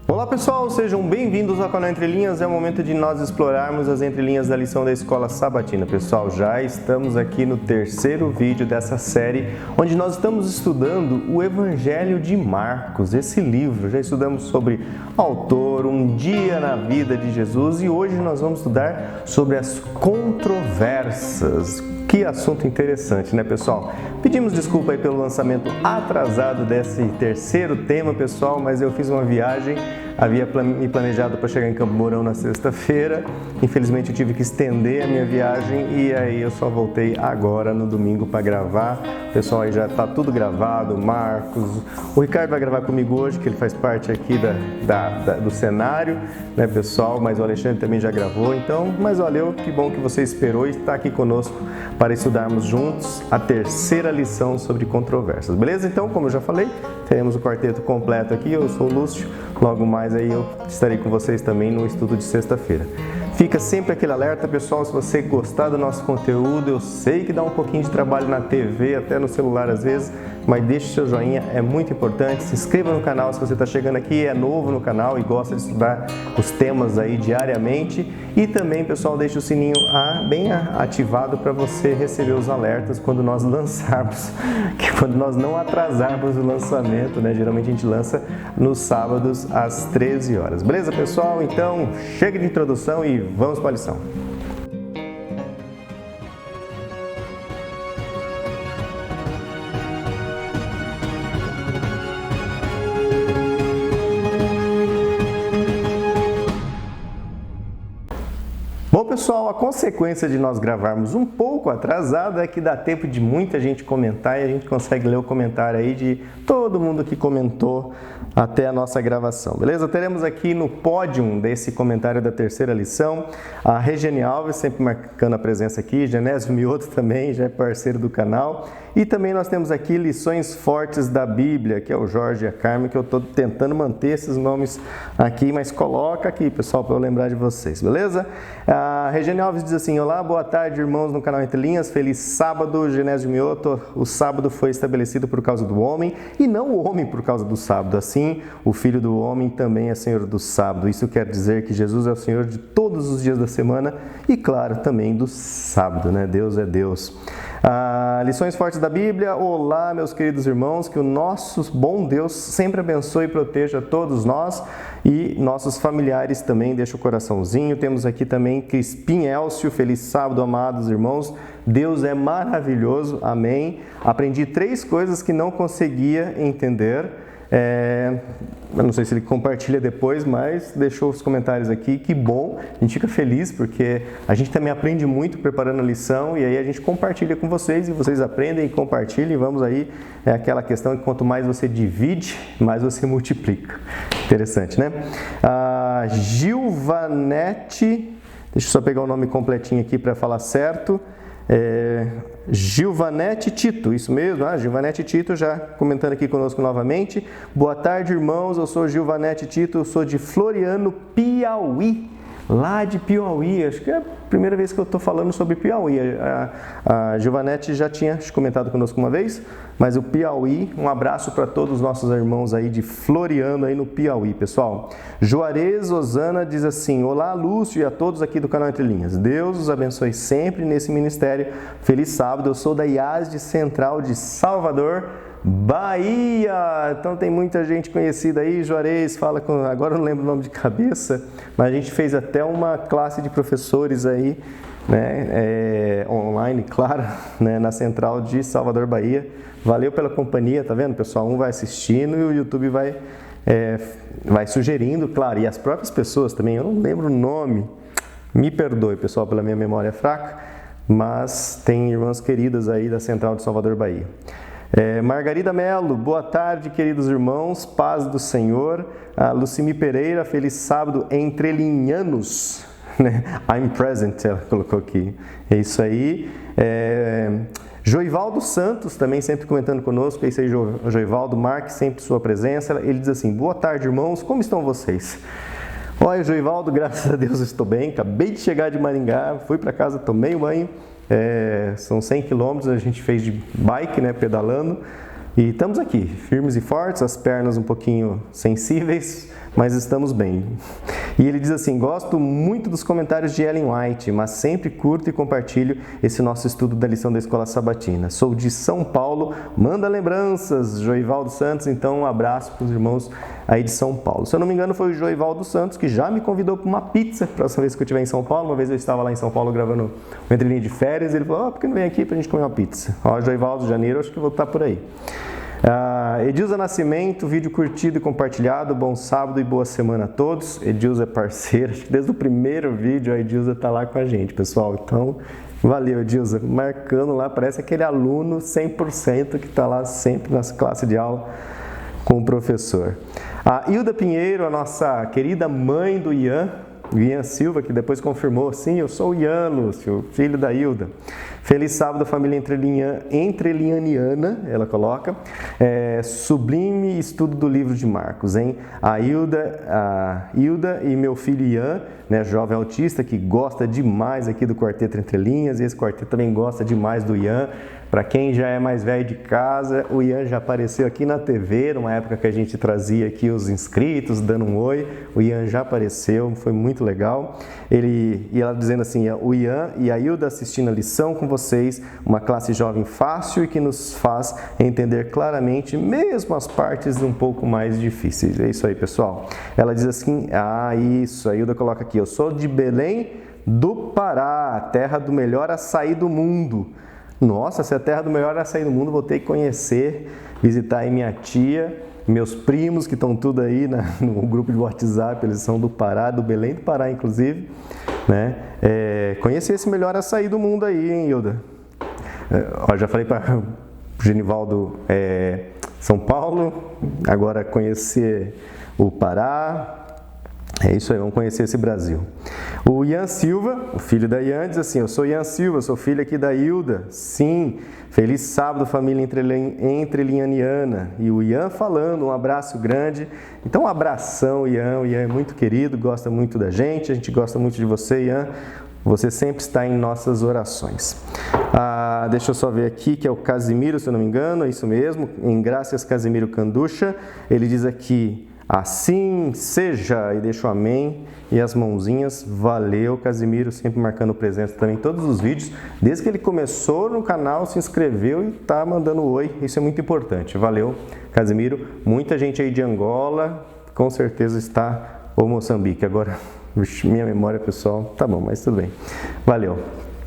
Olá pessoal, sejam bem-vindos ao canal Entre Linhas. É o momento de nós explorarmos as entrelinhas da lição da Escola Sabatina. Pessoal, já estamos aqui no terceiro vídeo dessa série, onde nós estamos estudando o Evangelho de Marcos, esse livro. Já estudamos sobre autor, um dia na vida de Jesus, e hoje nós vamos estudar sobre as controvérsias. Que assunto interessante, né, pessoal? Pedimos desculpa aí pelo lançamento atrasado desse terceiro tema, pessoal, mas eu fiz uma viagem, havia me planejado para chegar em Campo Mourão na sexta-feira. Infelizmente eu tive que estender a minha viagem e aí eu só voltei agora no domingo para gravar. Pessoal, aí já está tudo gravado, o Marcos, o Ricardo vai gravar comigo hoje, que ele faz parte aqui do cenário, né, pessoal, mas o Alexandre também já gravou, então, mas valeu, que bom que você esperou e está aqui conosco para estudarmos juntos a terceira lição sobre controvérsias, beleza? Então, como eu já falei, teremos o quarteto completo aqui, eu sou o Lúcio, logo mais aí eu estarei com vocês também no estudo de sexta-feira. Fica sempre aquele alerta, pessoal, se você gostar do nosso conteúdo, eu sei que dá um pouquinho de trabalho na TV, até no celular às vezes, mas deixe o seu joinha, é muito importante. Se inscreva no canal se você está chegando aqui, é novo no canal e gosta de estudar os temas aí diariamente. E também, pessoal, deixe o sininho bem ativado para você receber os alertas quando nós lançarmos, que quando nós não atrasarmos o lançamento, né? Geralmente a gente lança nos sábados às 13 horas. Beleza, pessoal? Então, chega de introdução e vamos para a lição. Bom, pessoal, a consequência de nós gravarmos um pouco atrasado é que dá tempo de muita gente comentar e a gente consegue ler o comentário aí de todo mundo que comentou até a nossa gravação, beleza? Teremos aqui no pódio desse comentário da terceira lição a Regiane Alves, sempre marcando a presença aqui, Genésio Mioto também, já é parceiro do canal, e também nós temos aqui lições fortes da Bíblia, que é o Jorge e a Carmen, que eu estou tentando manter esses nomes aqui, mas coloca aqui, pessoal, para eu lembrar de vocês, beleza? A Regiane Alves diz assim: olá, boa tarde, irmãos no canal Entre Linhas, feliz sábado. Genésio Mioto, o sábado foi estabelecido por causa do homem e não o homem por causa do sábado, assim o Filho do Homem também é Senhor do sábado. Isso quer dizer que Jesus é o Senhor de todos os dias da semana e, claro, também do sábado, né? Deus é Deus. Lições fortes da Bíblia. Olá, meus queridos irmãos, que o nosso bom Deus sempre abençoe e proteja todos nós e nossos familiares também. Deixa o coraçãozinho. Temos aqui também Crispim Elcio, feliz sábado, amados irmãos. Deus é maravilhoso, amém. Aprendi 3 coisas que não conseguia entender. Eu não sei se ele compartilha depois, mas deixou os comentários aqui, que bom, a gente fica feliz porque a gente também aprende muito preparando a lição e aí a gente compartilha com vocês e vocês aprendem e compartilham e vamos aí, é aquela questão que quanto mais você divide, mais você multiplica. Interessante, né? Gilvanete, deixa eu só pegar o nome completinho aqui para falar certo. Gilvanete Tito, isso mesmo, Gilvanete Tito já comentando aqui conosco novamente. Boa tarde, irmãos, eu sou Gilvanete Tito, eu sou de Floriano, Piauí, lá de Piauí, acho que é a primeira vez que eu estou falando sobre Piauí. A Gilvanete já tinha comentado conosco uma vez, mas o Piauí, um abraço para todos os nossos irmãos aí de Floriano, aí no Piauí, pessoal. Juarez Osana diz assim: olá, Lúcio, e a todos aqui do canal Entre Linhas. Deus os abençoe sempre nesse ministério. Feliz sábado, eu sou da IASD Central de Salvador, Bahia. Então tem muita gente conhecida aí. Juarez fala com, agora eu não lembro o nome de cabeça, mas a gente fez até uma classe de professores aí, né, online, claro, né, na Central de Salvador, Bahia. Valeu pela companhia, tá vendo, pessoal? Um vai assistindo e o YouTube vai sugerindo, claro, e as próprias pessoas também. Eu não lembro o nome, me perdoe, pessoal, pela minha memória fraca, mas tem irmãs queridas aí da Central de Salvador, Bahia. Margarida Melo, boa tarde, queridos irmãos, paz do Senhor. Lucimi Pereira, feliz sábado, entrelinhanos, né? I'm present, ela colocou aqui, é isso aí. Joivaldo Santos, também sempre comentando conosco, é isso aí, Joivaldo, marque sempre sua presença. Ele diz assim: boa tarde, irmãos, como estão vocês? Olha, Joivaldo, graças a Deus eu estou bem, acabei de chegar de Maringá, fui para casa, tomei o banho. São 100 quilômetros, a gente fez de bike, né, pedalando, e estamos aqui, firmes e fortes, as pernas um pouquinho sensíveis, mas estamos bem. E ele diz assim: gosto muito dos comentários de Ellen White, mas sempre curto e compartilho esse nosso estudo da lição da Escola Sabatina. Sou de São Paulo, manda lembranças, Joivaldo Santos. Então um abraço para os irmãos aí de São Paulo. Se eu não me engano, foi o Joivaldo Santos que já me convidou para uma pizza, próxima vez que eu estiver em São Paulo. Uma vez eu estava lá em São Paulo gravando o Entre Linhas de Férias, ele falou: por que não vem aqui para a gente comer uma pizza? Ó, Joivaldo, janeiro, acho que eu vou estar por aí. Edilza Nascimento, vídeo curtido e compartilhado, bom sábado e boa semana a todos. Edilza é parceira, acho que desde o primeiro vídeo a Edilza está lá com a gente, pessoal. Então, valeu, Edilza, marcando lá, parece aquele aluno 100% que está lá sempre nas classes de aula com o professor. A Hilda Pinheiro, a nossa querida mãe do Ian Silva, que depois confirmou: sim, eu sou o Ian, Lúcio, filho da Hilda. Feliz sábado, família entrelinhaniana, ela coloca. Sublime estudo do livro de Marcos, hein? A Hilda e meu filho Ian, né, jovem autista, que gosta demais aqui do Quarteto Entre Linhas, e esse quarteto também gosta demais do Ian. Para quem já é mais velho de casa, o Ian já apareceu aqui na TV, numa época que a gente trazia aqui os inscritos, dando um oi. O Ian já apareceu, foi muito legal. E ela dizendo assim: o Ian e a Hilda assistindo a lição com vocês, uma classe jovem fácil e que nos faz entender claramente, mesmo as partes um pouco mais difíceis. É isso aí, pessoal. Ela diz assim: isso, a Hilda coloca aqui: eu sou de Belém do Pará, terra do melhor açaí do mundo. Nossa, se é a terra do melhor açaí do mundo, vou ter que conhecer, visitar aí minha tia, meus primos que estão tudo aí no grupo de WhatsApp, eles são do Pará, do Belém do Pará, inclusive, né? Conhecer esse melhor açaí do mundo aí, hein, Hilda? Já falei para Genivaldo, São Paulo, agora conhecer o Pará. É isso aí, vamos conhecer esse Brasil. O Ian Silva, o filho da Ian, diz assim: eu sou Ian Silva, sou filho aqui da Hilda. Sim, feliz sábado, família entrelinhaniana. E o Ian falando, um abraço grande. Então, um abração, Ian. O Ian é muito querido, gosta muito da gente, a gente gosta muito de você, Ian. Você sempre está em nossas orações. Deixa eu só ver aqui, que é o Casimiro, se eu não me engano, é isso mesmo. Em Graças Casimiro Canducha, ele diz aqui: assim seja, e deixa o amém e as mãozinhas. Valeu, Casimiro, sempre marcando presença também em todos os vídeos. Desde que ele começou no canal, se inscreveu e tá mandando oi, isso é muito importante. Valeu, Casimiro. Muita gente aí de Angola, com certeza está, ou Moçambique. Agora, minha memória, pessoal, tá bom, mas tudo bem. Valeu.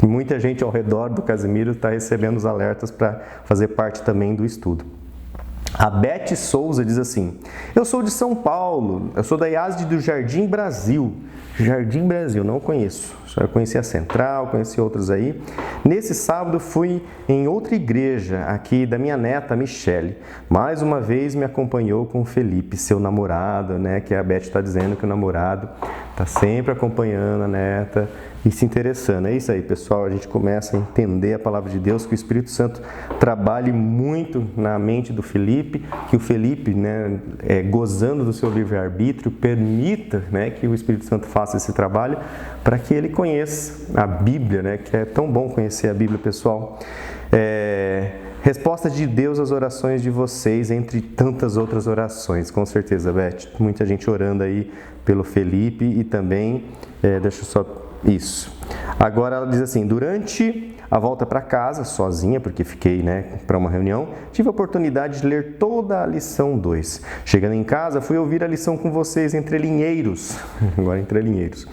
Muita gente ao redor do Casimiro está recebendo os alertas para fazer parte também do estudo. A Beth Souza diz assim: eu sou de São Paulo, eu sou da IASD do Jardim Brasil. Jardim Brasil, não conheço, só conheci a Central, conheci outros aí. Nesse sábado fui em outra igreja, aqui da minha neta, Michele. Mais uma vez me acompanhou com o Felipe, seu namorado, né? Que a Beth está dizendo que o namorado está sempre acompanhando a neta e se interessando. É isso aí, pessoal, a gente começa a entender a palavra de Deus, que o Espírito Santo trabalhe muito na mente do Felipe, que o Felipe, né, gozando do seu livre-arbítrio, permita, né, que o Espírito Santo faça esse trabalho para que ele conheça a Bíblia, né, que é tão bom conhecer a Bíblia, pessoal. Resposta de Deus às orações de vocês, entre tantas outras orações, com certeza, Beth. Muita gente orando aí pelo Felipe e também, deixa eu só... Isso. Agora ela diz assim: durante a volta para casa, sozinha, porque fiquei, para uma reunião, tive a oportunidade de ler toda a lição 2. Chegando em casa, fui ouvir a lição com vocês entrelinheiros. Agora entrelinheiros.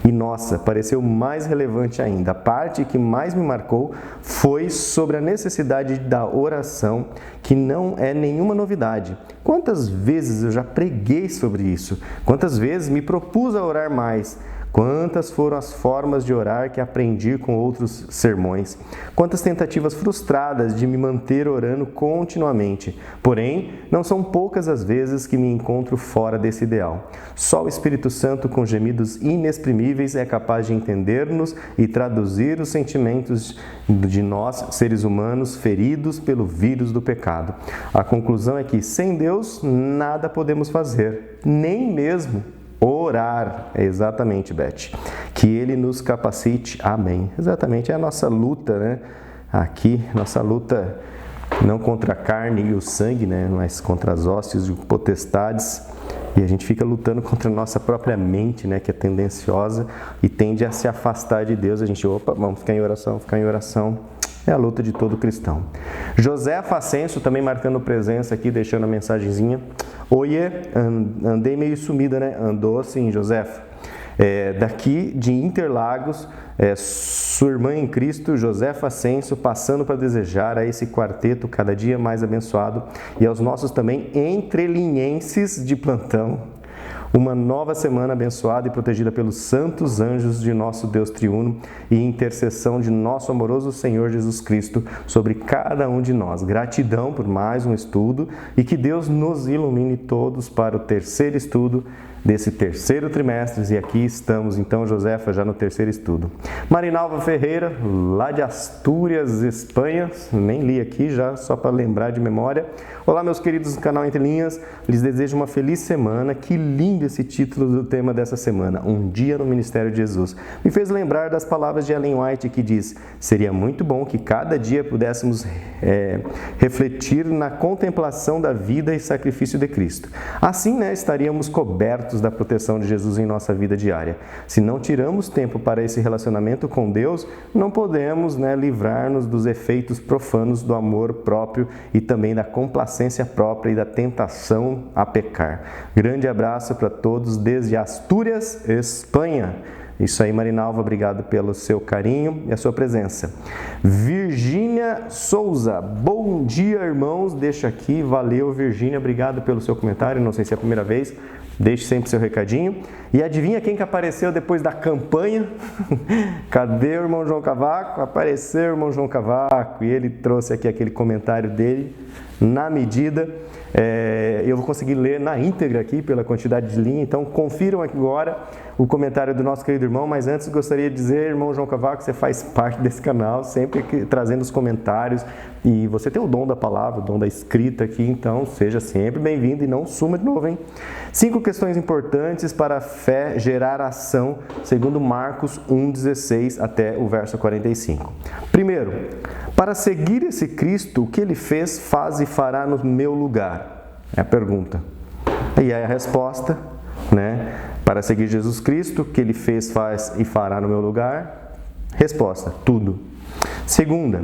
E nossa, pareceu mais relevante ainda. A parte que mais me marcou foi sobre a necessidade da oração, que não é nenhuma novidade. Quantas vezes eu já preguei sobre isso? Quantas vezes me propus a orar mais? Quantas foram as formas de orar que aprendi com outros sermões? Quantas tentativas frustradas de me manter orando continuamente? Porém, não são poucas as vezes que me encontro fora desse ideal. Só o Espírito Santo, com gemidos inexprimíveis, é capaz de entender-nos e traduzir os sentimentos de nós, seres humanos, feridos pelo vírus do pecado. A conclusão é que, sem Deus, nada podemos fazer, nem mesmo orar. Exatamente, Beth. Que Ele nos capacite. Amém. Exatamente, é a nossa luta, né? Aqui, nossa luta não contra a carne e o sangue, né? Mas contra as hostes e potestades. E a gente fica lutando contra a nossa própria mente, né, que é tendenciosa e tende a se afastar de Deus. A gente, vamos ficar em oração, ficar em oração. É a luta de todo cristão. José Facenso também marcando presença aqui, deixando a mensagenzinha. Oiê, andei meio sumida, né? Andou sim, Josefa. Daqui de Interlagos, sua irmã em Cristo, Josefa Ascenso, passando para desejar a esse quarteto cada dia mais abençoado e aos nossos também entrelinhenses de plantão uma nova semana abençoada e protegida pelos santos anjos de nosso Deus triuno e intercessão de nosso amoroso Senhor Jesus Cristo sobre cada um de nós. Gratidão por mais um estudo e que Deus nos ilumine todos para o terceiro estudo desse terceiro trimestre. E aqui estamos então, Josefa, já no terceiro estudo. Marinalva Ferreira, lá de Astúrias, Espanha, nem li aqui já, só para lembrar de memória. Olá, meus queridos do canal Entre Linhas, lhes desejo uma feliz semana. Que lindo esse título do tema dessa semana, Um Dia no Ministério de Jesus. Me fez lembrar das palavras de Ellen White que diz: seria muito bom que cada dia pudéssemos refletir na contemplação da vida e sacrifício de Cristo. Assim, estaríamos cobertos da proteção de Jesus em nossa vida diária. Se não tiramos tempo para esse relacionamento com Deus, não podemos livrar-nos dos efeitos profanos do amor próprio e também da complacência própria e da tentação a pecar. Grande abraço para todos desde Astúrias, Espanha. Isso aí, Marinalva, obrigado pelo seu carinho e a sua presença. Virgínia Souza, bom dia, irmãos, deixa aqui, valeu, Virgínia, obrigado pelo seu comentário, não sei se é a primeira vez, deixe sempre seu recadinho. E adivinha quem que apareceu depois da campanha? Cadê o irmão João Cavaco? Apareceu o irmão João Cavaco e ele trouxe aqui aquele comentário dele na medida. Eu vou conseguir ler na íntegra aqui pela quantidade de linha, então confiram agora o comentário do nosso querido irmão, mas antes gostaria de dizer, irmão João Cavaco, você faz parte desse canal, sempre trazendo os comentários e você tem o dom da palavra, o dom da escrita aqui, então seja sempre bem-vindo e não suma de novo, hein? 5 questões importantes para a fé gerar ação, segundo Marcos 1,16 até o verso 45. Primeiro, para seguir esse Cristo, o que ele fez, faz e fará no meu lugar? É a pergunta. E aí a resposta, para seguir Jesus Cristo, o que ele fez, faz e fará no meu lugar? Resposta, tudo. Segunda,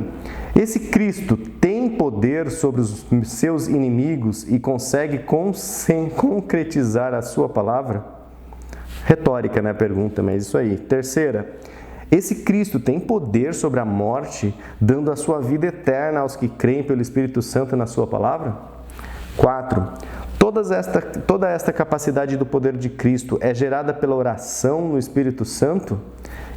esse Cristo tem poder sobre os seus inimigos e consegue concretizar a sua palavra? Retórica, a pergunta, mas isso aí. Terceira, esse Cristo tem poder sobre a morte, dando a sua vida eterna aos que creem pelo Espírito Santo na sua palavra? 4. Toda esta capacidade do poder de Cristo é gerada pela oração no Espírito Santo?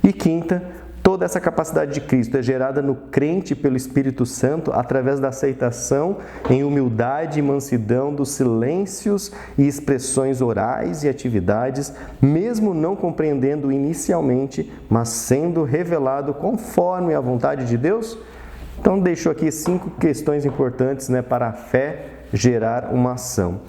E quinta, toda essa capacidade de Cristo é gerada no crente pelo Espírito Santo através da aceitação em humildade e mansidão dos silêncios e expressões orais e atividades, mesmo não compreendendo inicialmente, mas sendo revelado conforme a vontade de Deus? Então, deixo aqui 5 questões importantes para a fé gerar uma ação.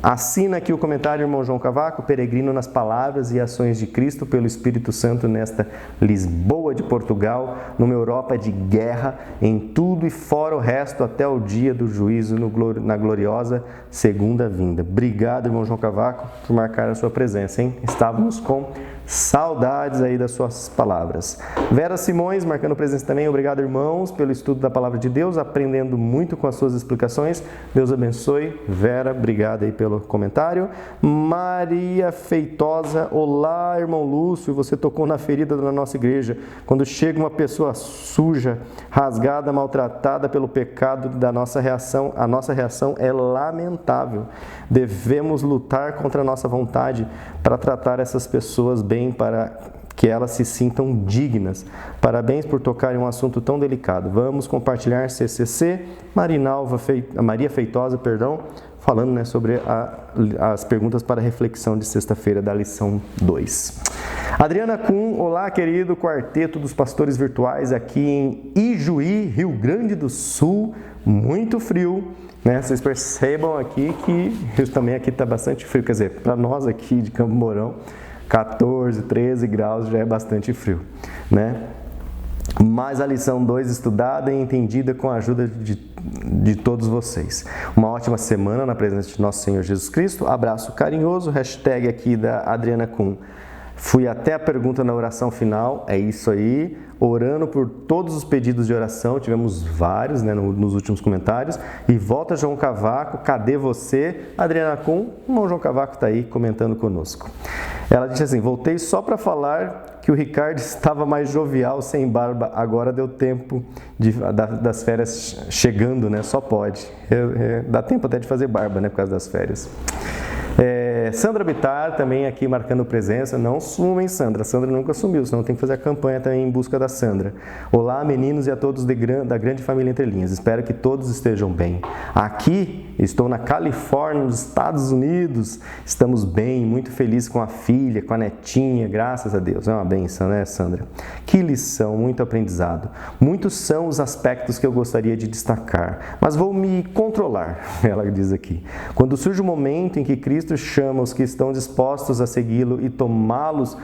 Assina aqui o comentário, irmão João Cavaco, peregrino nas palavras e ações de Cristo pelo Espírito Santo nesta Lisboa de Portugal, numa Europa de guerra, em tudo e fora o resto, até o dia do juízo na gloriosa segunda vinda. Obrigado, irmão João Cavaco, por marcar a sua presença, hein? Estávamos com saudades aí das suas palavras. Vera Simões, marcando presença também. Obrigado, irmãos, pelo estudo da Palavra de Deus, aprendendo muito com as suas explicações. Deus abençoe. Vera, obrigado aí pelo comentário. Maria Feitosa, olá, irmão Lúcio, você tocou na ferida da nossa igreja. Quando chega uma pessoa suja, rasgada, maltratada pelo pecado da nossa reação, a nossa reação é lamentável. Devemos lutar contra a nossa vontade para tratar essas pessoas bem, para que elas se sintam dignas. Parabéns por tocar em um assunto tão delicado. Vamos compartilhar CCC, Maria Feitosa, falando sobre as perguntas para reflexão de sexta-feira da lição 2. Adriana Kuhn, olá, querido quarteto dos pastores virtuais aqui em Ijuí, Rio Grande do Sul, muito frio. Vocês percebam aqui que também aqui está bastante frio, quer dizer, para nós aqui de Campo Mourão, 14, 13 graus já é bastante frio, mais a lição 2 estudada e entendida com a ajuda de todos vocês. Uma ótima semana na presença de nosso Senhor Jesus Cristo. Abraço carinhoso, hashtag aqui da Adriana Kuhn. Fui até a pergunta na oração final, é isso aí, orando por todos os pedidos de oração, tivemos vários, né, nos últimos comentários. E volta João Cavaco, cadê você? Adriana Kuhn, o irmão João Cavaco está aí comentando conosco. Ela disse assim, voltei só para falar que o Ricardo estava mais jovial, sem barba, agora deu tempo das férias chegando, né? Só pode. Dá tempo até de fazer barba, né, por causa das férias. Sandra Bittar também aqui marcando presença. Não sumem, Sandra. Sandra nunca sumiu, senão tem que fazer a campanha também em busca da Sandra. Olá, meninos e a todos da grande família Entre Linhas. Espero que todos estejam bem. Aqui, estou na Califórnia, nos Estados Unidos. Estamos bem, muito felizes com a filha, com a netinha, graças a Deus. É uma bênção, né, Sandra? Que lição, muito aprendizado. Muitos são os aspectos que eu gostaria de destacar, mas vou me controlar, ela diz aqui. Quando surge o momento em que Cristo chama os que estão dispostos a segui-lo e torná-los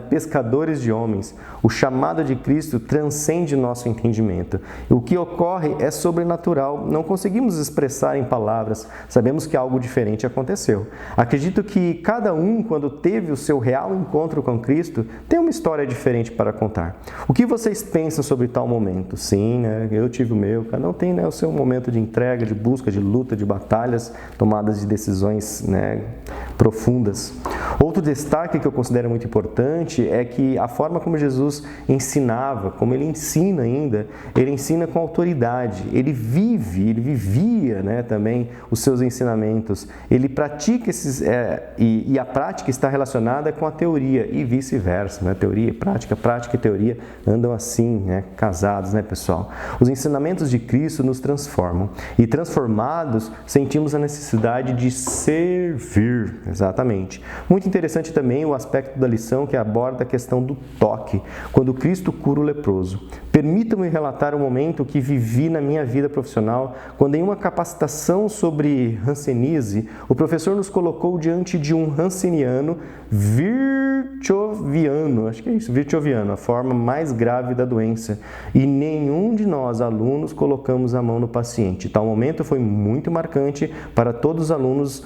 pescadores de homens. O chamado de Cristo transcende nosso entendimento. O que ocorre é sobrenatural, não conseguimos expressar em palavras, sabemos que algo diferente aconteceu. Acredito que cada um, quando teve o seu real encontro com Cristo, tem uma história diferente para contar. O que vocês pensam sobre tal momento? Sim, né, eu tive o meu, cada um tem, né, o seu momento de entrega, de busca, de luta, de batalhas, tomadas de decisões, né, profundas. Outro destaque que eu considero muito importante é que a forma como Jesus ensinava, como ele ensina ainda, ele ensina com autoridade, ele vivia, né, também os seus ensinamentos, ele pratica esses, e a prática está relacionada com a teoria e vice-versa, né? Teoria e prática e teoria andam assim, né, casados, né, pessoal? Os ensinamentos de Cristo nos transformam e transformados sentimos a necessidade de servir, exatamente. Muito interessante também o aspecto da lição que aborda a questão do toque, quando Cristo cura o leproso. Permitam-me relatar um momento que vivi na minha vida profissional, quando em uma capacitação sobre hanseníase, o professor nos colocou diante de um hanseniano virchoviano, acho que é isso, virchoviano, a forma mais grave da doença, e nenhum de nós, alunos, colocamos a mão no paciente. Tal momento foi muito marcante para todos os alunos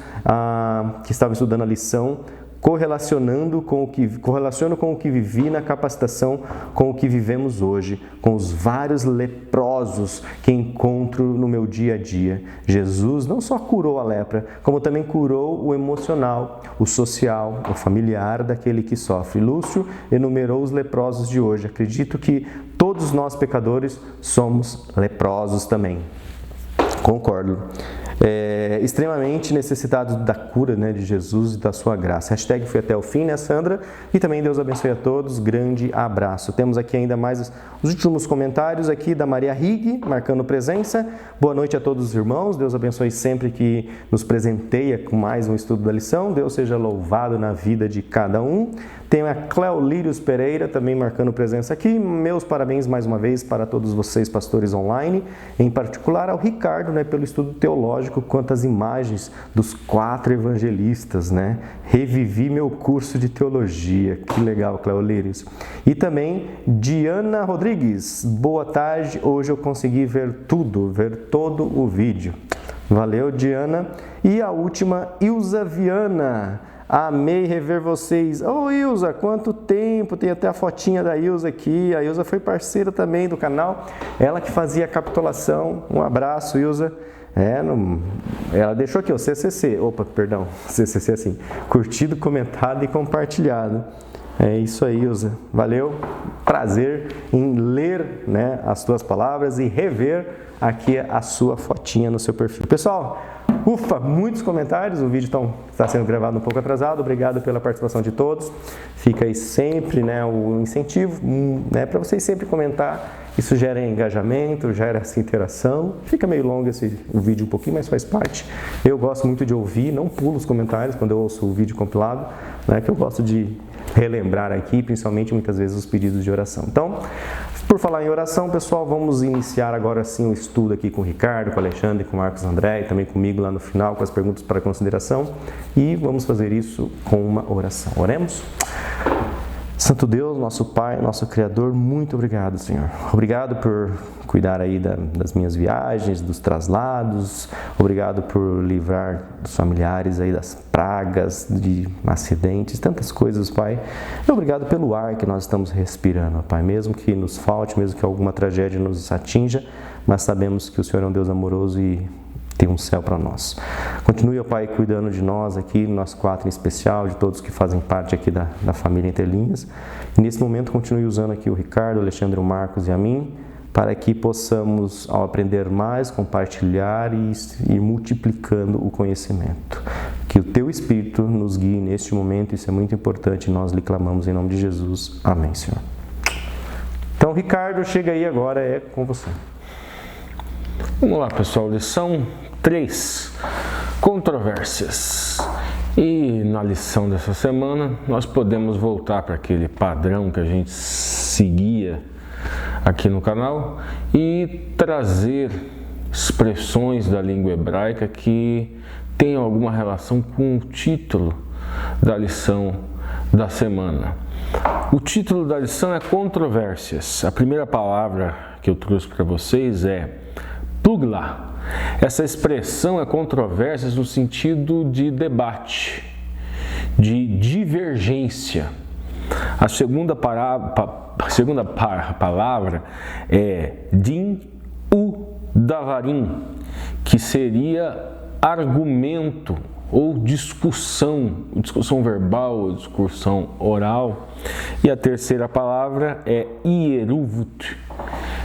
que estavam estudando a lição, correlaciono com o que vivi na capacitação com o que vivemos hoje, com os vários leprosos que encontro no meu dia a dia. Jesus não só curou a lepra, como também curou o emocional, o social, o familiar daquele que sofre. Lúcio enumerou os leprosos de hoje. Acredito que todos nós pecadores somos leprosos também. Concordo. Extremamente necessitados da cura, né, de Jesus e da sua graça. Hashtag fui até o fim, né, Sandra? E também Deus abençoe a todos. Grande abraço. Temos aqui ainda mais os últimos comentários aqui da Maria Rig, marcando presença. Boa noite a todos os irmãos. Deus abençoe sempre que nos presenteia com mais um estudo da lição. Deus seja louvado na vida de cada um. Tem a Cleolírios Pereira também marcando presença aqui. Meus parabéns mais uma vez para todos vocês, pastores online, em particular ao Ricardo, né, pelo estudo teológico quanto às imagens dos 4 evangelistas, né? Revivi meu curso de teologia. Que legal, Cleolírios. E também Diana Rodrigues. Boa tarde, hoje eu consegui ver todo o vídeo. Valeu, Diana. E a última, Ilza Viana. Amei rever vocês. Ô, Ilza, quanto tempo! Tem até a fotinha da Ilza aqui. A Ilza foi parceira também do canal. Ela que fazia a capitulação. Um abraço, Ilza. Ela deixou aqui o CCC. Opa, perdão. CCC assim. Curtido, comentado e compartilhado. É isso aí, Ilza. Valeu. Prazer em ler, né, as tuas palavras e rever aqui a sua fotinha no seu perfil. Pessoal, ufa, muitos comentários, o vídeo está sendo gravado um pouco atrasado, obrigado pela participação de todos, fica aí sempre, né, o incentivo, né, para vocês sempre comentar, isso gera engajamento, gera essa interação, fica meio longo o vídeo um pouquinho, mas faz parte, eu gosto muito de ouvir, não pulo os comentários quando eu ouço o vídeo compilado, né, que eu gosto de relembrar aqui, principalmente muitas vezes os pedidos de oração. Então, por falar em oração, pessoal, vamos iniciar agora sim o estudo aqui com o Ricardo, com o Alexandre, com o Marcos André e também comigo lá no final com as perguntas para consideração e vamos fazer isso com uma oração. Oremos? Santo Deus, nosso Pai, nosso Criador, muito obrigado, Senhor. Obrigado por cuidar aí das minhas viagens, dos traslados. Obrigado por livrar os familiares aí das pragas, de acidentes, tantas coisas, Pai. E obrigado pelo ar que nós estamos respirando, Pai. Mesmo que nos falte, mesmo que alguma tragédia nos atinja, mas sabemos que o Senhor é um Deus amoroso e tem um céu para nós. Continue, ó Pai, cuidando de nós aqui, nós 4 em especial, de todos que fazem parte aqui da família Entre Linhas. E nesse momento, continue usando aqui o Ricardo, o Alexandre, o Marcos e a mim, para que possamos, ao aprender mais, compartilhar e ir multiplicando o conhecimento. Que o Teu Espírito nos guie neste momento, isso é muito importante, e nós lhe clamamos em nome de Jesus. Amém, Senhor. Então, Ricardo, chega aí agora, é com você. Vamos lá, pessoal, lição 3, controvérsias. E na lição dessa semana, nós podemos voltar para aquele padrão que a gente seguia aqui no canal e trazer expressões da língua hebraica que tenham alguma relação com o título da lição da semana. O título da lição é controvérsias. A primeira palavra que eu trouxe para vocês é plugla. Essa expressão é controvérsias no sentido de debate, de divergência. A segunda palavra é din u davarim, que seria argumento ou discussão verbal ou discussão oral. E a terceira palavra é ieruvut.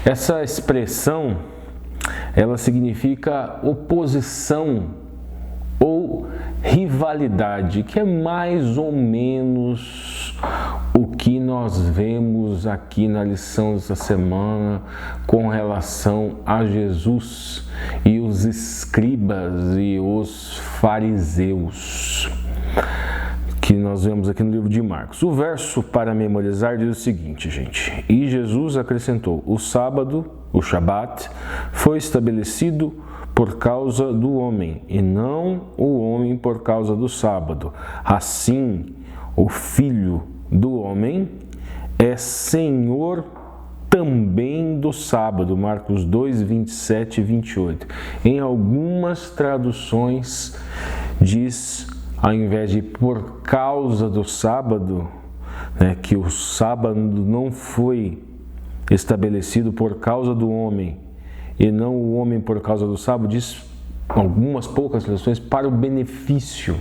Essa expressão ela significa oposição ou rivalidade, que é mais ou menos o que nós vemos aqui na lição dessa semana com relação a Jesus e os escribas e os fariseus, que nós vemos aqui no livro de Marcos. O verso para memorizar diz o seguinte, gente: E Jesus acrescentou: o sábado, o Shabat, foi estabelecido por causa do homem, e não o homem por causa do sábado. Assim, o Filho do Homem é Senhor também do sábado. Marcos 2, 27 e 28. Em algumas traduções diz, ao invés de por causa do sábado, que o sábado não foi estabelecido por causa do homem e não o homem por causa do sábado, diz algumas poucas traduções para o benefício.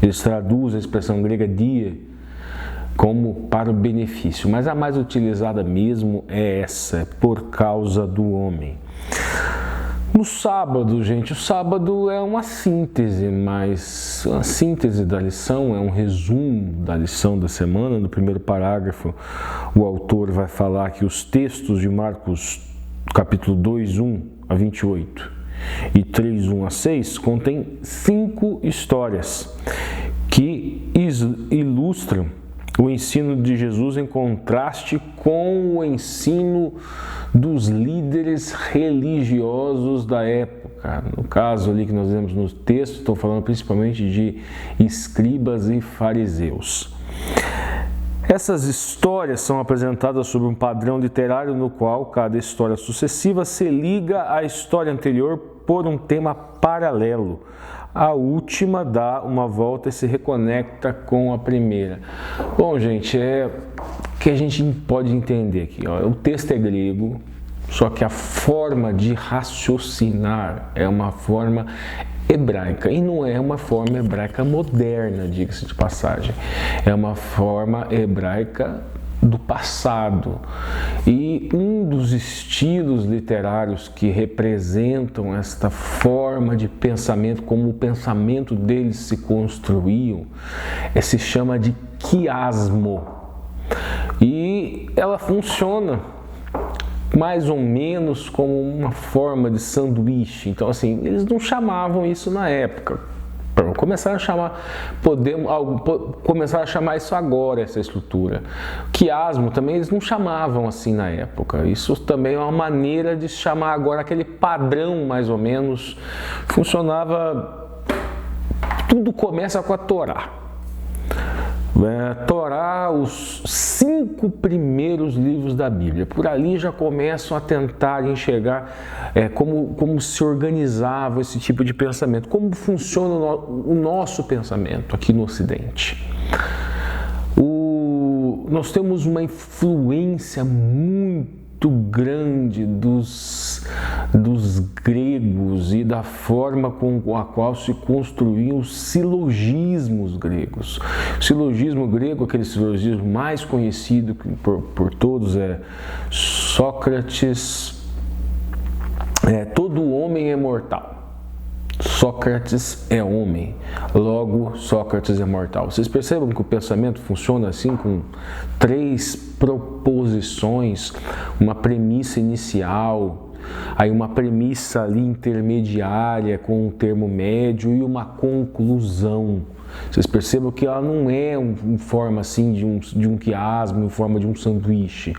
Eles traduzem a expressão grega dia como para o benefício, mas a mais utilizada mesmo é essa, é por causa do homem. No sábado, gente, o sábado é uma síntese, mas uma síntese da lição, é um resumo da lição da semana. No primeiro parágrafo, o autor vai falar que os textos de Marcos, capítulo 2, 1 a 28 e 3, 1 a 6, contêm 5 histórias que ilustram o ensino de Jesus em contraste com o ensino dos líderes religiosos da época. No caso ali que nós vemos no texto, estou falando principalmente de escribas e fariseus. Essas histórias são apresentadas sob um padrão literário no qual cada história sucessiva se liga à história anterior por um tema paralelo. A última dá uma volta e se reconecta com a primeira. Bom, gente, o que a gente pode entender aqui, o texto é grego, só que a forma de raciocinar é uma forma hebraica, e não é uma forma hebraica moderna, diga-se de passagem, é uma forma hebraica do passado. E um dos estilos literários que representam esta forma de pensamento, como o pensamento deles se construíam, se chama de quiasmo. E ela funciona mais ou menos como uma forma de sanduíche. Então, assim, eles não chamavam isso na época. Começaram a chamar isso agora, essa estrutura. Quiasmo também eles não chamavam assim na época. Isso também é uma maneira de chamar agora, aquele padrão mais ou menos. Funcionava, tudo começa com a Torá. Torá, os 5 primeiros livros da Bíblia. Por ali já começam a tentar enxergar como se organizava esse tipo de pensamento, como funciona o nosso pensamento aqui no Ocidente. Nós temos uma influência muito grande dos gregos e da forma com a qual se construíam os silogismos gregos. O silogismo grego, aquele silogismo mais conhecido por todos, é Sócrates, todo homem é mortal. Sócrates é homem, logo Sócrates é mortal. Vocês percebem que o pensamento funciona assim, com 3 proposições, uma premissa inicial, aí uma premissa ali intermediária com um termo médio e uma conclusão. Vocês percebam que ela não é em forma assim de um quiasmo, em forma de um sanduíche.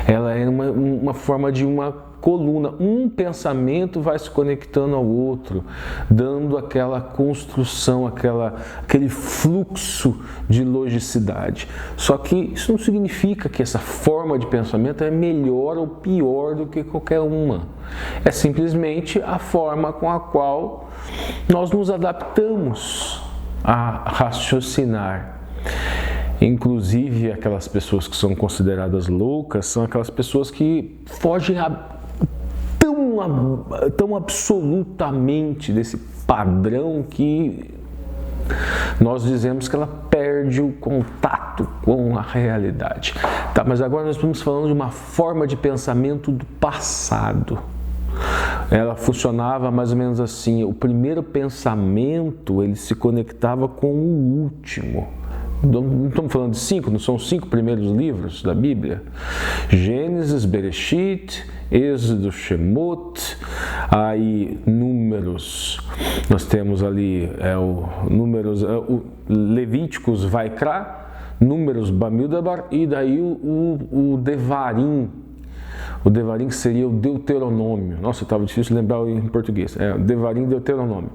Ela é uma forma de uma coluna. Um pensamento vai se conectando ao outro, dando aquela construção, aquele fluxo de logicidade. Só que isso não significa que essa forma de pensamento é melhor ou pior do que qualquer uma. É simplesmente a forma com a qual nós nos adaptamos a raciocinar. Inclusive, aquelas pessoas que são consideradas loucas são aquelas pessoas que fogem tão absolutamente desse padrão que nós dizemos que ela perde o contato com a realidade. Tá, mas agora nós estamos falando de uma forma de pensamento do passado. Ela funcionava mais ou menos assim: o primeiro pensamento ele se conectava com o último. Não estamos falando de 5, não são os 5 primeiros livros da Bíblia? Gênesis, Bereshit, Êxodo, Shemot, aí Números, nós temos ali Levíticos, Vaikra, Números, Bamidbar, e daí o Devarim. O Devarim que seria o Deuteronômio. Nossa, estava difícil lembrar em português. Devarim, Deuteronômio.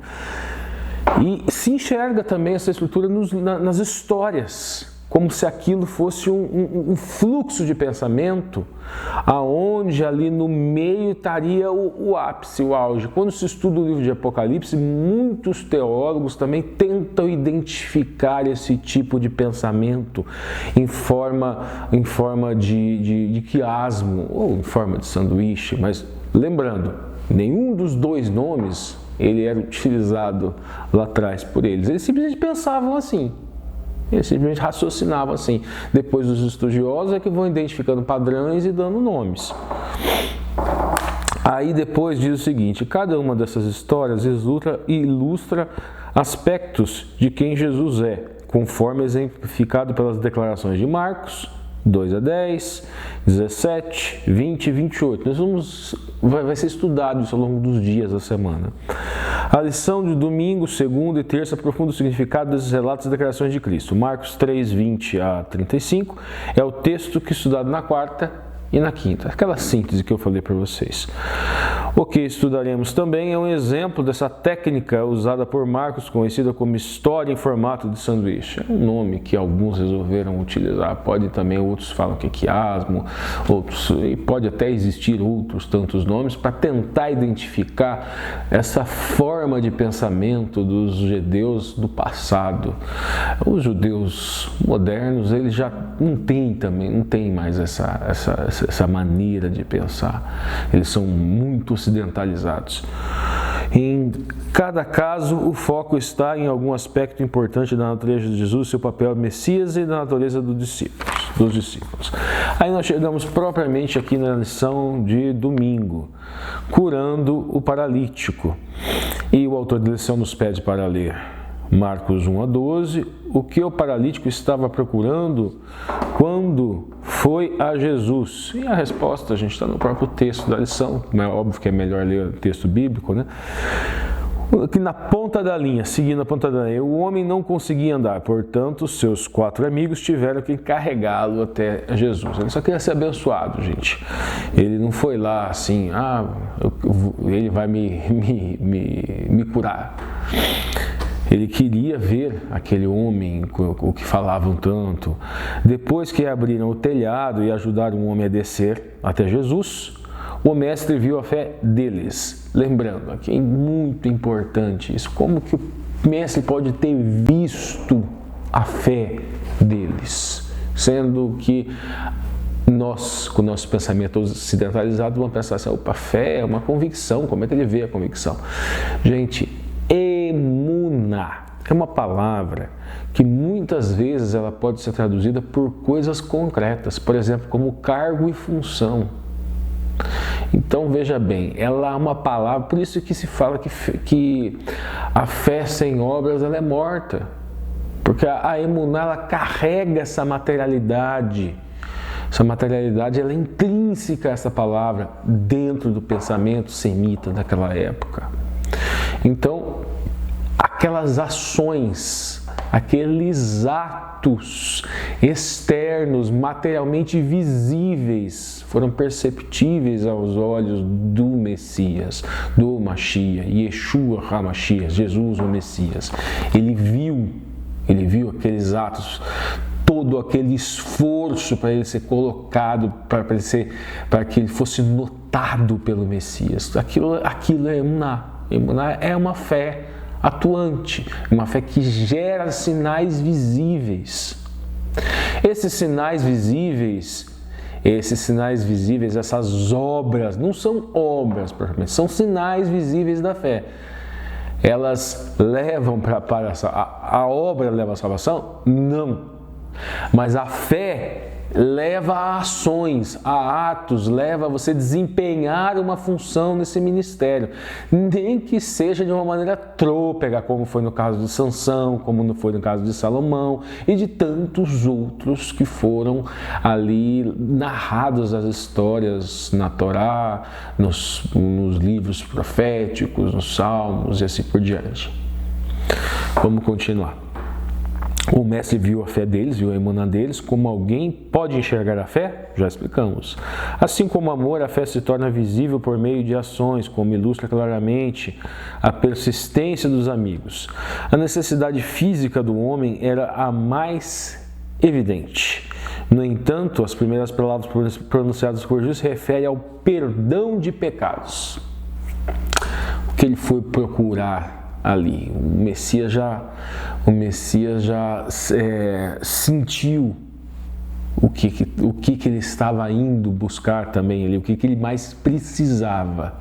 E se enxerga também essa estrutura nas histórias, como se aquilo fosse um fluxo de pensamento, aonde ali no meio estaria o ápice, o auge. Quando se estuda o livro de Apocalipse, muitos teólogos também tentam identificar esse tipo de pensamento em forma de quiasmo ou em forma de sanduíche, mas lembrando, nenhum dos 2 nomes ele era utilizado lá atrás por eles. Eles simplesmente pensavam assim. Eles simplesmente raciocinavam assim. Depois os estudiosos é que vão identificando padrões e dando nomes. Aí depois diz o seguinte: cada uma dessas histórias ilustra aspectos de quem Jesus é, conforme exemplificado pelas declarações de Marcos 2-10, 17, 20 e 28. Vai ser estudado isso ao longo dos dias da semana. A lição de domingo, segunda e terça aprofunda o significado desses relatos e declarações de Cristo. Marcos 3, 20 a 35 é o texto que é estudado na quarta e na quinta. Aquela síntese que eu falei para vocês. O que estudaremos também é um exemplo dessa técnica usada por Marcos, conhecida como história em formato de sanduíche. É um nome que alguns resolveram utilizar. Pode também, outros falam que é quiasmo, outros, e pode até existir outros tantos nomes para tentar identificar essa forma de pensamento dos judeus do passado. Os judeus modernos, eles já não têm mais essa maneira de pensar. Eles são muito ocidentalizados. Em cada caso, o foco está em algum aspecto importante da natureza de Jesus, seu papel Messias e da natureza dos discípulos. Aí nós chegamos propriamente aqui na lição de domingo, curando o paralítico. E o autor da lição nos pede para ler Marcos 1-12, o que o paralítico estava procurando quando foi a Jesus. E a resposta, a gente está no próprio texto da lição, é óbvio que é melhor ler o texto bíblico, né? Aqui na ponta da linha, seguindo a ponta da linha, o homem não conseguia andar, portanto, seus 4 amigos tiveram que carregá-lo até Jesus. Ele só queria ser abençoado, gente. Ele não foi lá assim, ele vai me curar. Ele queria ver aquele homem, o que falavam tanto. Depois que abriram o telhado e ajudaram o homem a descer até Jesus, o mestre viu a fé deles. Lembrando, aqui é muito importante isso. Como que o mestre pode ter visto a fé deles? Sendo que nós, com o nosso pensamento ocidentalizado, vamos pensar assim, opa, a fé é uma convicção. Como é que ele vê a convicção? Gente, emuná é uma palavra que muitas vezes ela pode ser traduzida por coisas concretas, por exemplo, como cargo e função. Então veja bem, ela é uma palavra, por isso que se fala que a fé sem obras ela é morta, porque a emuná ela carrega essa materialidade. Essa materialidade ela é intrínseca a essa palavra dentro do pensamento semita daquela época. Então, aquelas ações, aqueles atos externos, materialmente visíveis, foram perceptíveis aos olhos do Messias, do Mashiach, Yeshua HaMashiach, Jesus o Messias. Ele viu aqueles atos, todo aquele esforço para ele ser colocado, para que ele fosse notado pelo Messias. Aquilo é emuná. Emuná é uma fé atuante, uma fé que gera sinais visíveis. Esses sinais visíveis, essas obras, não são obras, são sinais visíveis da fé. Elas levam para a obra leva à salvação? Não. Mas a fé leva a ações, a atos, leva a você desempenhar uma função nesse ministério. Nem que seja de uma maneira trôpega, como foi no caso de Sansão, como foi no caso de Salomão e de tantos outros que foram ali narrados as histórias na Torá, nos livros proféticos, nos salmos e assim por diante. Vamos continuar. O mestre viu a fé deles, viu a emuná deles. Como alguém pode enxergar a fé? Já explicamos. Assim como o amor, a fé se torna visível por meio de ações, como ilustra claramente a persistência dos amigos. A necessidade física do homem era a mais evidente. No entanto, as primeiras palavras pronunciadas por Jesus se referem ao perdão de pecados. O que ele foi procurar ali? O Messias já sentiu o que ele estava indo buscar também ali, o que ele mais precisava.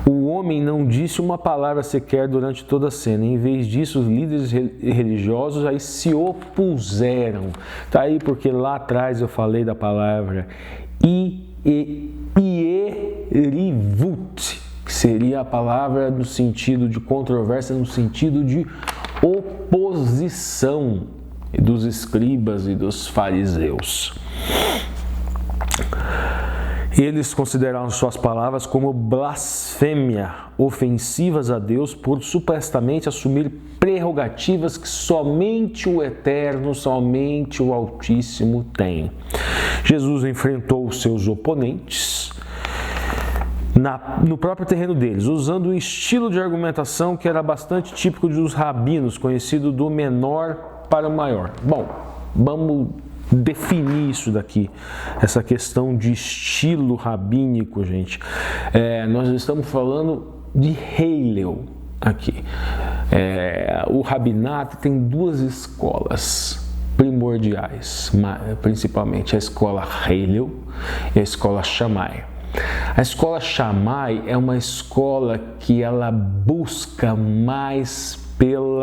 O homem não disse uma palavra sequer durante toda a cena. Em vez disso, os líderes religiosos aí se opuseram. Tá aí porque lá atrás eu falei da palavra ierivut, que seria a palavra no sentido de controvérsia, no sentido de oposição dos escribas e dos fariseus. Eles consideraram suas palavras como blasfêmia, ofensivas a Deus por supostamente assumir prerrogativas que somente o Eterno, somente o Altíssimo tem. Jesus enfrentou os seus oponentes no próprio terreno deles, usando um estilo de argumentação que era bastante típico dos rabinos, conhecido do menor para o maior. Bom, vamos definir isso daqui, essa questão de estilo rabínico, gente. Nós estamos falando de Hillel aqui. O rabinato tem duas escolas primordiais, principalmente a escola Hillel e a escola Shammai. A escola Shammai é uma escola que ela busca mais pelo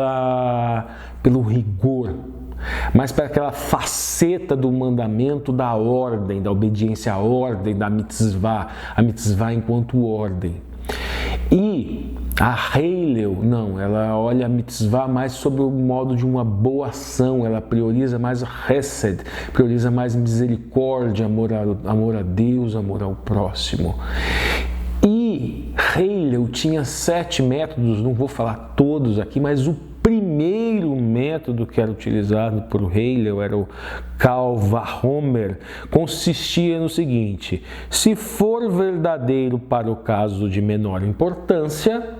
rigor, mas para aquela faceta do mandamento da ordem, da obediência à ordem, da mitzvah, a mitzvah enquanto ordem. E a Hillel, não, ela olha a mitzvah mais sobre o modo de uma boa ação, ela prioriza mais Hesed, prioriza mais misericórdia, amor a Deus, amor ao próximo. E Hillel tinha 7 métodos, não vou falar todos aqui, mas o primeiro método que era utilizado por Hegel, era o Calvar-Homer, consistia no seguinte: se for verdadeiro para o caso de menor importância,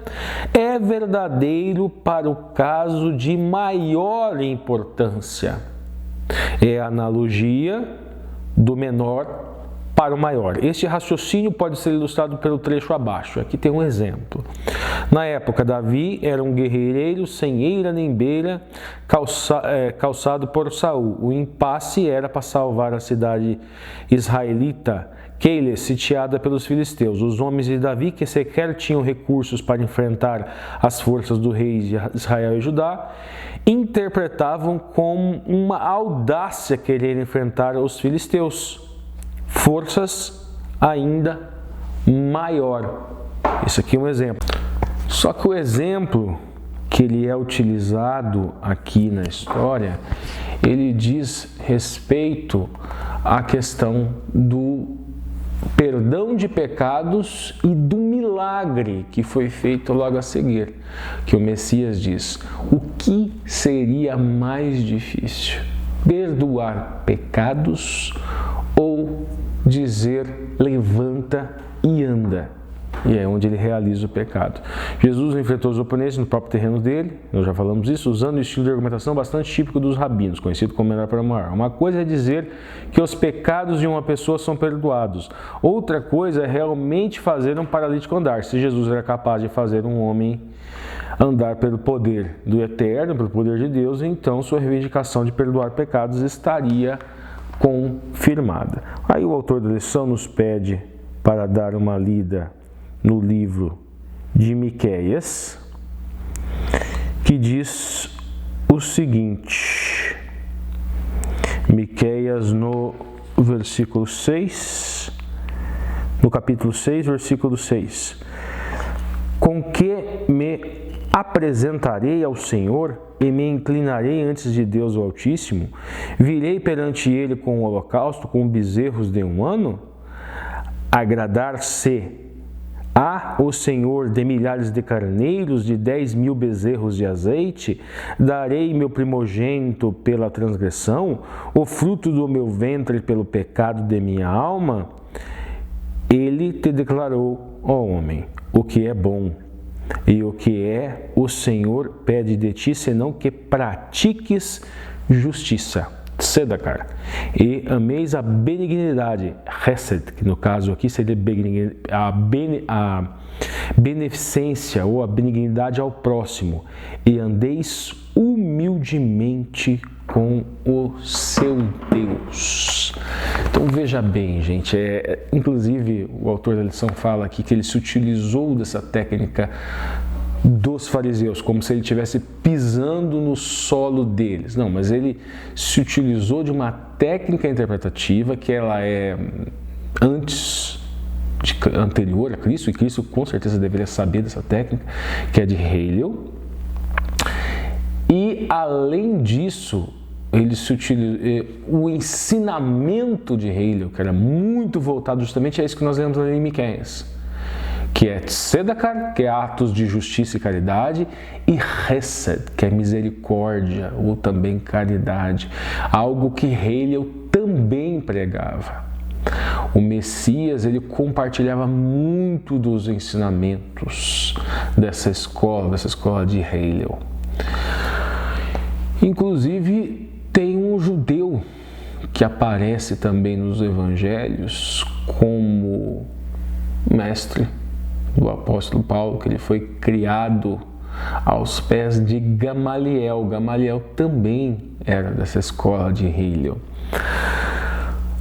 é verdadeiro para o caso de maior importância. É a analogia do menor para o maior. Este raciocínio pode ser ilustrado pelo trecho abaixo. Aqui tem um exemplo. Na época, Davi era um guerreiro sem eira nem beira, calçado por Saul. O impasse era para salvar a cidade israelita, Keila, sitiada pelos filisteus. Os homens de Davi, que sequer tinham recursos para enfrentar as forças do rei de Israel e Judá, interpretavam como uma audácia querer enfrentar os filisteus, forças ainda maior. Isso aqui é um exemplo. Só que o exemplo que ele é utilizado aqui na história, ele diz respeito à questão do perdão de pecados e do milagre que foi feito logo a seguir, que o Messias diz: o que seria mais difícil, perdoar pecados ou dizer levanta e anda? E é onde ele realiza o pecado. Jesus enfrentou os oponentes no próprio terreno dele, nós já falamos isso, usando um estilo de argumentação bastante típico dos rabinos, conhecido como menor para maior. Uma coisa é dizer que os pecados de uma pessoa são perdoados, outra coisa é realmente fazer um paralítico andar. Se Jesus era capaz de fazer um homem andar pelo poder do Eterno, pelo poder de Deus, então sua reivindicação de perdoar pecados estaria confirmada. Aí o autor da lição nos pede para dar uma lida no livro de Miqueias, que diz o seguinte, Miqueias no versículo 6, no capítulo 6, versículo 6: com que me apresentarei ao Senhor e me inclinarei antes de Deus o Altíssimo? Virei perante Ele com o holocausto, com bezerros de um ano? Agradar-se a o Senhor de milhares de carneiros, de 10.000 bezerros de azeite? Darei meu primogênito pela transgressão, o fruto do meu ventre pelo pecado de minha alma? Ele te declarou, ó homem, o que é bom, e o que é o Senhor pede de ti, senão que pratiques justiça, tzedakar, e ameis a benignidade, chesed, que no caso aqui seria a beneficência ou a benignidade ao próximo, e andeis humildemente com o seu Deus. Então veja bem, gente, inclusive o autor da lição fala aqui que ele se utilizou dessa técnica dos fariseus, como se ele estivesse pisando no solo deles. Não, mas ele se utilizou de uma técnica interpretativa que ela é anterior a Cristo, e Cristo com certeza deveria saber dessa técnica, que é de Hegel. E além disso, ele se utilizou, o ensinamento de Hegel, que era muito voltado justamente a isso que nós lemos em Miqueias, que é tzedakar, que é atos de justiça e caridade, e chesed, que é misericórdia ou também caridade, algo que Hegel também pregava. O Messias, ele compartilhava muito dos ensinamentos dessa escola de Hegel. Inclusive, tem um judeu que aparece também nos evangelhos como mestre do apóstolo Paulo, que ele foi criado aos pés de Gamaliel. Gamaliel também era dessa escola de Hegel.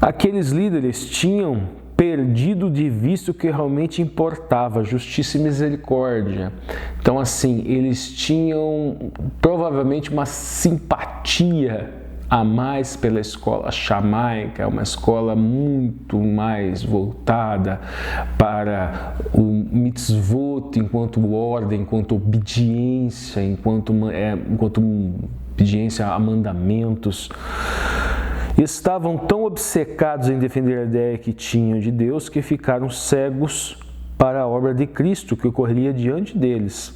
Aqueles líderes tinham perdido de vista o que realmente importava, justiça e misericórdia. Então, assim, eles tinham provavelmente uma simpatia a mais pela escola chamaica, uma escola muito mais voltada para o mitzvot enquanto ordem, enquanto obediência, enquanto obediência a mandamentos. Estavam tão obcecados em defender a ideia que tinham de Deus que ficaram cegos para a obra de Cristo que ocorreria diante deles.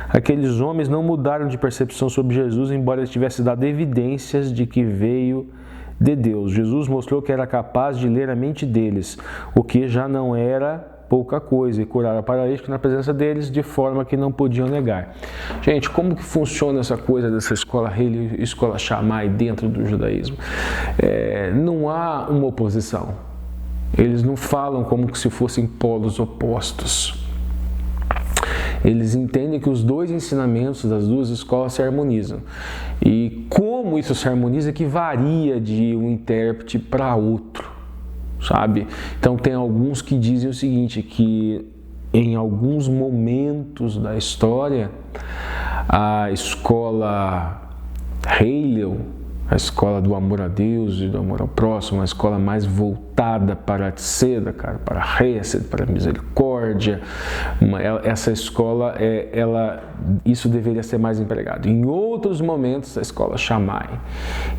Aqueles homens não mudaram de percepção sobre Jesus, embora ele tivesse dado evidências de que veio de Deus. Jesus mostrou que era capaz de ler a mente deles, o que já não era pouca coisa, e curar a paralítico na presença deles, de forma que não podiam negar. Gente, como que funciona essa coisa dessa escola Haley, escola Shammai dentro do judaísmo? Não há uma oposição. Eles não falam como se fossem polos opostos. Eles entendem que os dois ensinamentos das duas escolas se harmonizam. E como isso se harmoniza, que varia de um intérprete para outro, sabe? Então tem alguns que dizem o seguinte, que em alguns momentos da história, a escola Hillel, a escola do amor a Deus e do amor ao próximo, a escola mais voltada para a tzedakah, cara, para a hesed, para a misericórdia, essa escola, isso deveria ser mais empregado. Em outros momentos, a escola Shammai.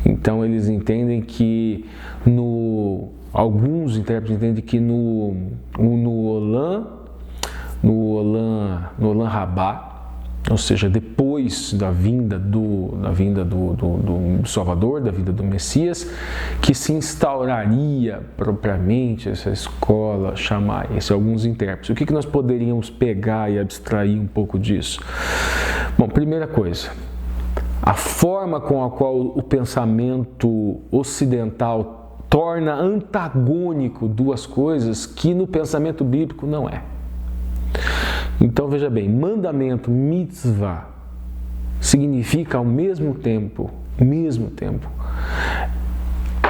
Então eles entendem que alguns intérpretes entendem que no Olam Rabá, ou seja, depois da vinda do Salvador, da vinda do Messias, que se instauraria propriamente essa escola Shammai. Esses alguns intérpretes. O que nós poderíamos pegar e abstrair um pouco disso? Bom, primeira coisa, a forma com a qual o pensamento ocidental torna antagônico duas coisas que no pensamento bíblico não é. Então veja bem, mandamento, mitzvah, significa ao mesmo tempo,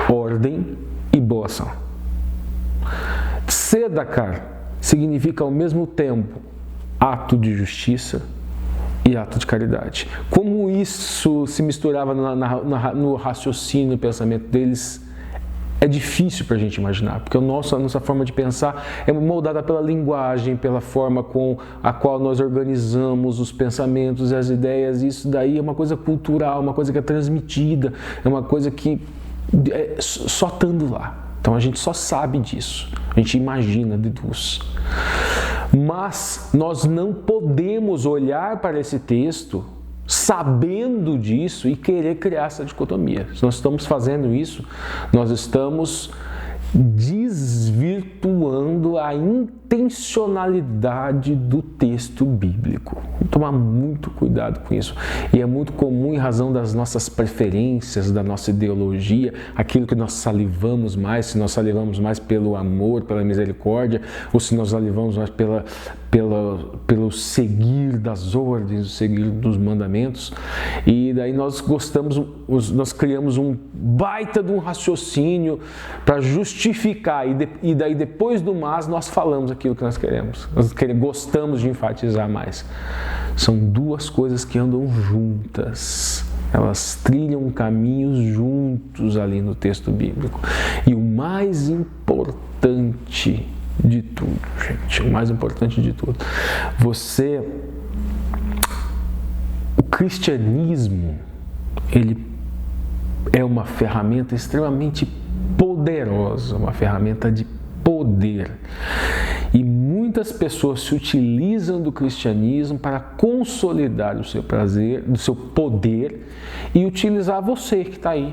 ordem e boa ação. Tzedakah significa ao mesmo tempo ato de justiça e ato de caridade. Como isso se misturava no raciocínio, no pensamento deles, é difícil para a gente imaginar, porque a nossa forma de pensar é moldada pela linguagem, pela forma com a qual nós organizamos os pensamentos e as ideias. Isso daí é uma coisa cultural, uma coisa que é transmitida, é uma coisa que é só estando lá. Então a gente só sabe disso, a gente imagina, deduz. Mas nós não podemos olhar para esse texto sabendo disso e querer criar essa dicotomia. Se nós estamos fazendo isso, nós estamos desvirtuando a intencionalidade do texto bíblico. Vamos tomar muito cuidado com isso. E é muito comum, em razão das nossas preferências, da nossa ideologia, aquilo que nós salivamos mais, se nós salivamos mais pelo amor, pela misericórdia, ou se nós salivamos mais pelo seguir das ordens, o seguir dos mandamentos. E daí nós criamos um baita de um raciocínio para justificar, e daí depois do mas nós falamos aquilo que nós queremos, gostamos de enfatizar mais. São duas coisas que andam juntas, elas trilham caminhos juntos ali no texto bíblico. E o mais importante de tudo, gente, o mais importante de tudo, o cristianismo, ele é uma ferramenta extremamente poderosa, uma ferramenta de poder. E muitas pessoas se utilizam do cristianismo para consolidar o seu prazer, do seu poder, e utilizar você que está aí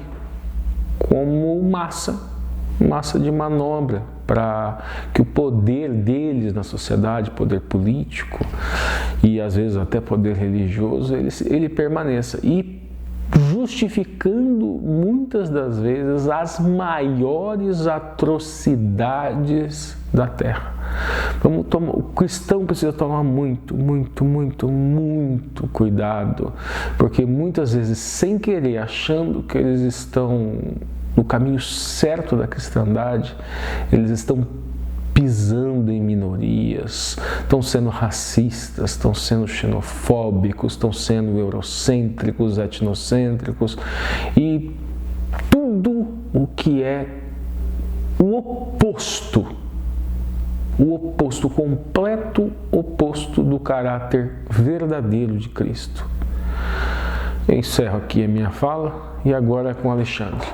como massa de manobra para que o poder deles na sociedade, poder político e às vezes até poder religioso, ele permaneça. E justificando muitas das vezes as maiores atrocidades da terra. O cristão precisa tomar muito cuidado, porque muitas vezes, sem querer, achando que eles estão no caminho certo da cristandade, eles estão pisando em minorias, estão sendo racistas, estão sendo xenofóbicos, estão sendo eurocêntricos, etnocêntricos e tudo o que é o completo oposto do caráter verdadeiro de Cristo. Eu encerro aqui a minha fala e agora é com o Alexandre.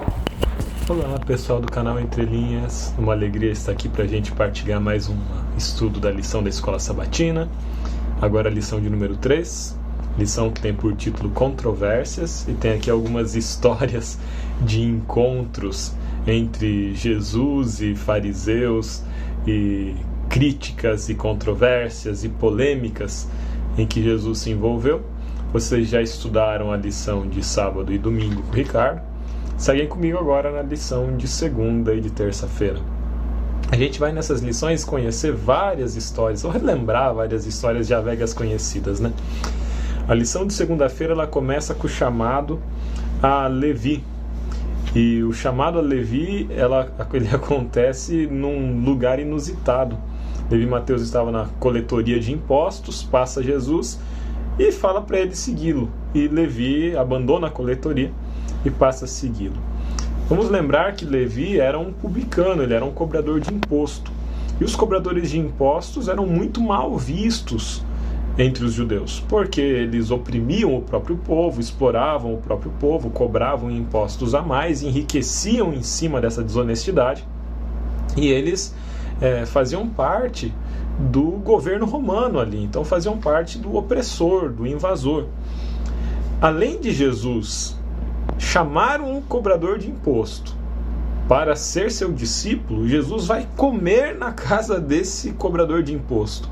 Olá pessoal do canal Entre Linhas, uma alegria estar aqui para a gente partilhar mais um estudo da lição da Escola Sabatina, agora a lição de número 3, lição que tem por título Controvérsias, e tem aqui algumas histórias de encontros entre Jesus e fariseus, e críticas e controvérsias e polêmicas em que Jesus se envolveu. Vocês já estudaram a lição de sábado e domingo com o Ricardo. Seguem comigo agora na lição de segunda e de terça-feira. A gente vai nessas lições conhecer várias histórias, ou relembrar várias histórias já velhas conhecidas, né? A lição de segunda-feira ela começa com o chamado a Levi. E o chamado a Levi, ele acontece num lugar inusitado. Levi Mateus estava na coletoria de impostos, passa Jesus e fala para ele segui-lo. E Levi abandona a coletoria e passa a segui-lo. Vamos lembrar que Levi era um publicano, ele era um cobrador de imposto. E os cobradores de impostos eram muito mal vistos entre os judeus, porque eles oprimiam o próprio povo, exploravam o próprio povo, cobravam impostos a mais, enriqueciam em cima dessa desonestidade, e eles faziam parte do governo romano ali, então faziam parte do opressor, do invasor. Além de Jesus chamar um cobrador de imposto para ser seu discípulo, Jesus vai comer na casa desse cobrador de imposto,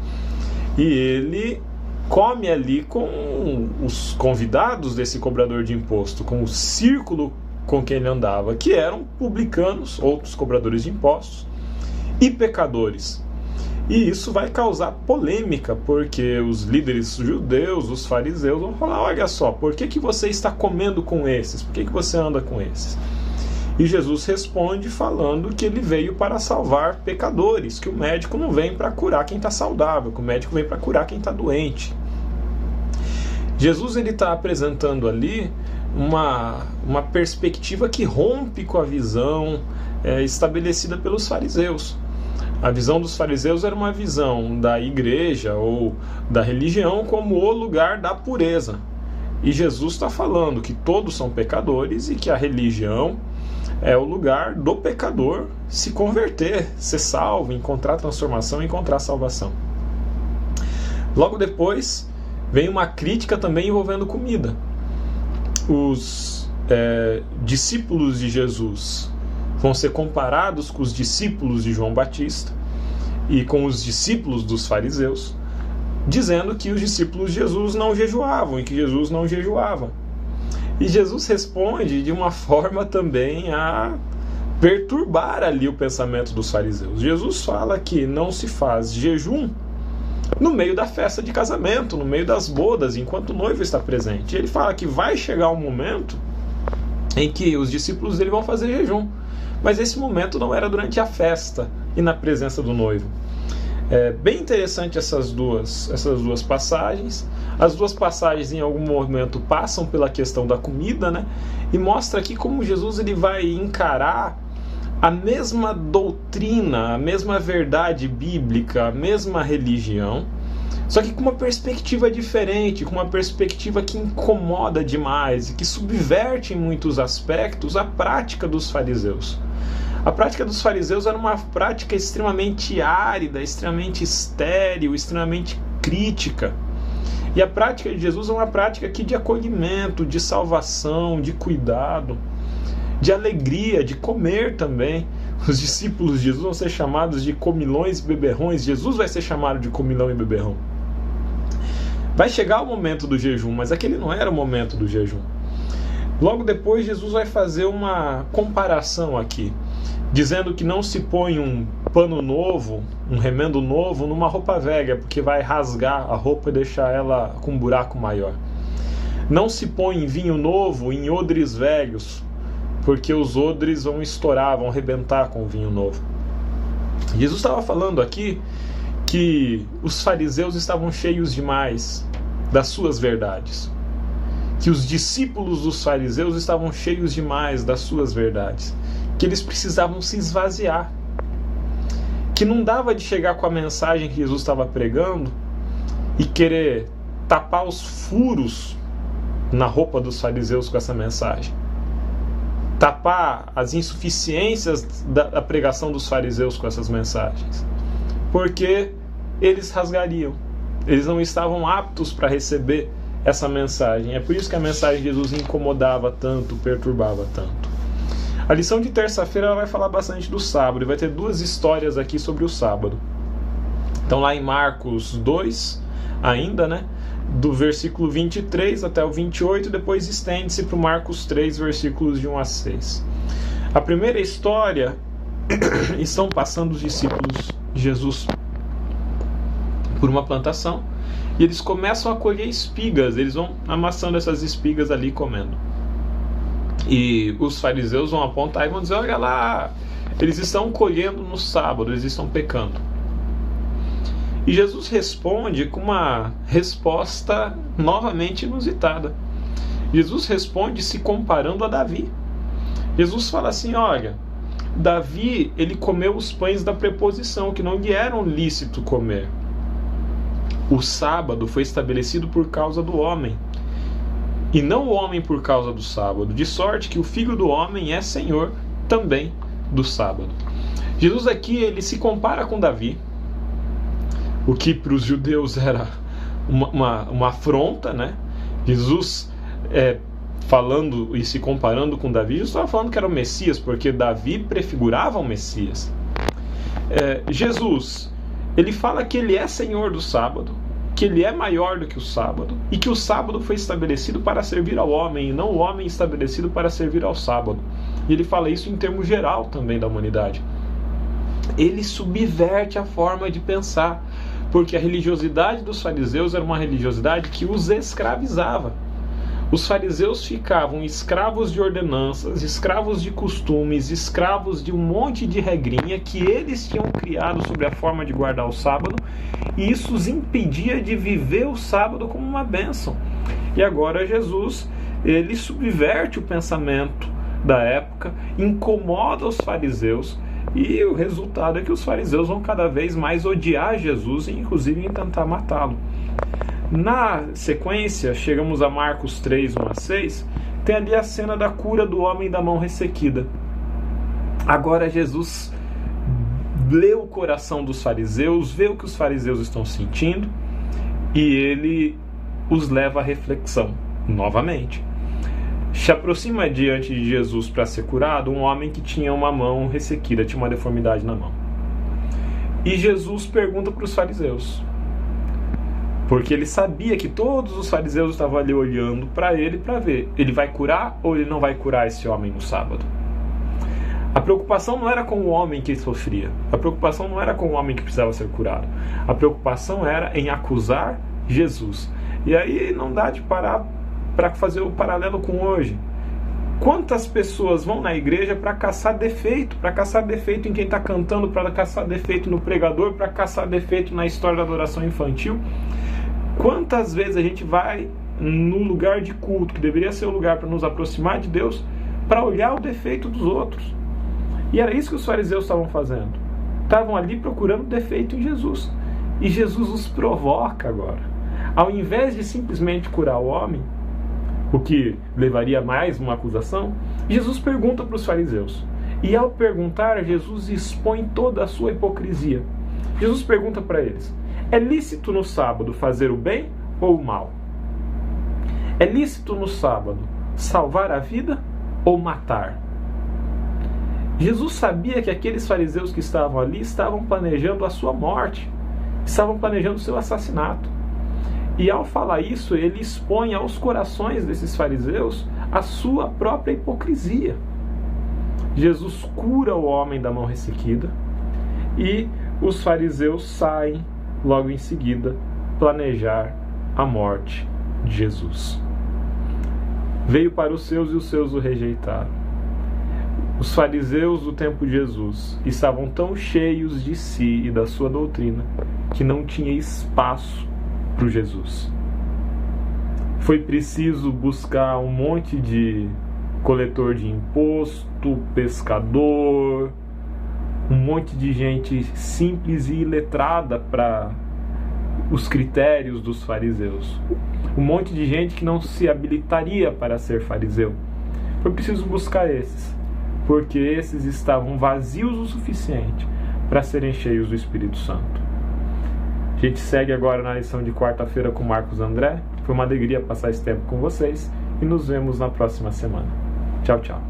e ele come ali com os convidados desse cobrador de imposto, com o círculo com quem ele andava, que eram publicanos, outros cobradores de impostos, e pecadores. E isso vai causar polêmica, porque os líderes judeus, os fariseus, vão falar: olha só, por que você está comendo com esses? Por que você anda com esses? E Jesus responde falando que ele veio para salvar pecadores, que o médico não vem para curar quem está saudável, que o médico vem para curar quem está doente. Jesus está apresentando ali uma perspectiva que rompe com a visão estabelecida pelos fariseus. A visão dos fariseus era uma visão da igreja ou da religião como o lugar da pureza. E Jesus está falando que todos são pecadores e que a religião é o lugar do pecador se converter, ser salvo, encontrar transformação, encontrar salvação. Logo depois vem uma crítica também envolvendo comida. Os discípulos de Jesus vão ser comparados com os discípulos de João Batista e com os discípulos dos fariseus, dizendo que os discípulos de Jesus não jejuavam e que Jesus não jejuava. E Jesus responde de uma forma também a perturbar ali o pensamento dos fariseus. Jesus fala que não se faz jejum no meio da festa de casamento, no meio das bodas, enquanto o noivo está presente. E ele fala que vai chegar um momento em que os discípulos dele vão fazer jejum, mas esse momento não era durante a festa e na presença do noivo. É bem interessante essas duas passagens. As duas passagens em algum momento passam pela questão da comida, né? E mostra aqui como Jesus ele vai encarar a mesma doutrina, a mesma verdade bíblica, a mesma religião, só que com uma perspectiva diferente, com uma perspectiva que incomoda demais e que subverte em muitos aspectos a prática dos fariseus. A prática dos fariseus era uma prática extremamente árida, extremamente estéril, extremamente crítica. E a prática de Jesus é uma prática aqui de acolhimento, de salvação, de cuidado, de alegria, de comer também. Os discípulos de Jesus vão ser chamados de comilões e beberrões. Jesus vai ser chamado de comilão e beberrão. Vai chegar o momento do jejum, mas aquele não era o momento do jejum. Logo depois, Jesus vai fazer uma comparação aqui, dizendo que não se põe um pano novo, um remendo novo, numa roupa velha, porque vai rasgar a roupa e deixar ela com um buraco maior. Não se põe vinho novo em odres velhos, porque os odres vão estourar, vão arrebentar com o vinho novo. Jesus estava falando aqui que os fariseus estavam cheios demais das suas verdades, que os discípulos dos fariseus estavam cheios demais das suas verdades, que eles precisavam se esvaziar, que não dava de chegar com a mensagem que Jesus estava pregando e querer tapar os furos na roupa dos fariseus com essa mensagem, tapar as insuficiências da pregação dos fariseus com essas mensagens, porque eles rasgariam, eles não estavam aptos para receber essa mensagem. É por isso que a mensagem de Jesus incomodava tanto, perturbava tanto. A lição de terça-feira ela vai falar bastante do sábado, e vai ter duas histórias aqui sobre o sábado. Então lá em Marcos 2, ainda, né, do versículo 23 até o 28, depois estende-se para o Marcos 3, versículos de 1 a 6. A primeira história, estão passando os discípulos de Jesus por uma plantação, e eles começam a colher espigas, eles vão amassando essas espigas ali e comendo. E os fariseus vão apontar e vão dizer, olha lá, eles estão colhendo no sábado, eles estão pecando. E Jesus responde com uma resposta novamente inusitada. Jesus responde se comparando a Davi. Jesus fala assim, olha, Davi, ele comeu os pães da preposição, que não lhe eram lícito comer. O sábado foi estabelecido por causa do homem, e não o homem por causa do sábado, de sorte que o Filho do Homem é Senhor também do sábado. Jesus aqui, ele se compara com Davi, o que para os judeus era uma afronta, né? Jesus, falando e se comparando com Davi, Jesus estava falando que era o Messias, porque Davi prefigurava o Messias. Jesus, ele fala que ele é Senhor do sábado, que ele é maior do que o sábado, e que o sábado foi estabelecido para servir ao homem, e não o homem estabelecido para servir ao sábado. E ele fala isso em termos geral também da humanidade. Ele subverte a forma de pensar, porque a religiosidade dos fariseus era uma religiosidade que os escravizava. Os fariseus ficavam escravos de ordenanças, escravos de costumes, escravos de um monte de regrinha que eles tinham criado sobre a forma de guardar o sábado, e isso os impedia de viver o sábado como uma bênção. E agora Jesus, ele subverte o pensamento da época, incomoda os fariseus, e o resultado é que os fariseus vão cada vez mais odiar Jesus, e inclusive tentar matá-lo. Na sequência, chegamos a Marcos 3, 1 a 6, tem ali a cena da cura do homem da mão ressequida. Agora Jesus lê o coração dos fariseus, vê o que os fariseus estão sentindo, e ele os leva à reflexão, novamente. Se aproxima diante de Jesus para ser curado um homem que tinha uma mão ressequida, tinha uma deformidade na mão. E Jesus pergunta para os fariseus, porque ele sabia que todos os fariseus estavam ali olhando para ele para ver, ele vai curar ou ele não vai curar esse homem no sábado? A preocupação não era com o homem que sofria, a preocupação não era com o homem que precisava ser curado, a preocupação era em acusar Jesus. E aí não dá de parar para fazer o paralelo com hoje. Quantas pessoas vão na igreja para caçar defeito em quem está cantando, para caçar defeito no pregador, para caçar defeito na história da adoração infantil? Quantas vezes a gente vai no lugar de culto, que deveria ser o lugar para nos aproximar de Deus, para olhar o defeito dos outros? E era isso que os fariseus estavam fazendo. Estavam ali procurando defeito em Jesus. E Jesus os provoca agora. Ao invés de simplesmente curar o homem, o que levaria mais uma acusação, Jesus pergunta para os fariseus. E ao perguntar, Jesus expõe toda a sua hipocrisia. Jesus pergunta para eles: é lícito no sábado fazer o bem ou o mal? É lícito no sábado salvar a vida ou matar? Jesus sabia que aqueles fariseus que estavam ali estavam planejando a sua morte, estavam planejando o seu assassinato. E ao falar isso, ele expõe aos corações desses fariseus a sua própria hipocrisia. Jesus cura o homem da mão ressequida e os fariseus saem logo em seguida planejar a morte de Jesus. Veio para os seus e os seus o rejeitaram. Os fariseus do tempo de Jesus estavam tão cheios de si e da sua doutrina que não tinha espaço para Jesus. Foi preciso buscar um monte de coletor de imposto, pescador, um monte de gente simples e iletrada para os critérios dos fariseus. Um monte de gente que não se habilitaria para ser fariseu. Foi preciso buscar esses, porque esses estavam vazios o suficiente para serem cheios do Espírito Santo. A gente segue agora na lição de quarta-feira com Marcos André. Foi uma alegria passar esse tempo com vocês e nos vemos na próxima semana. Tchau, tchau.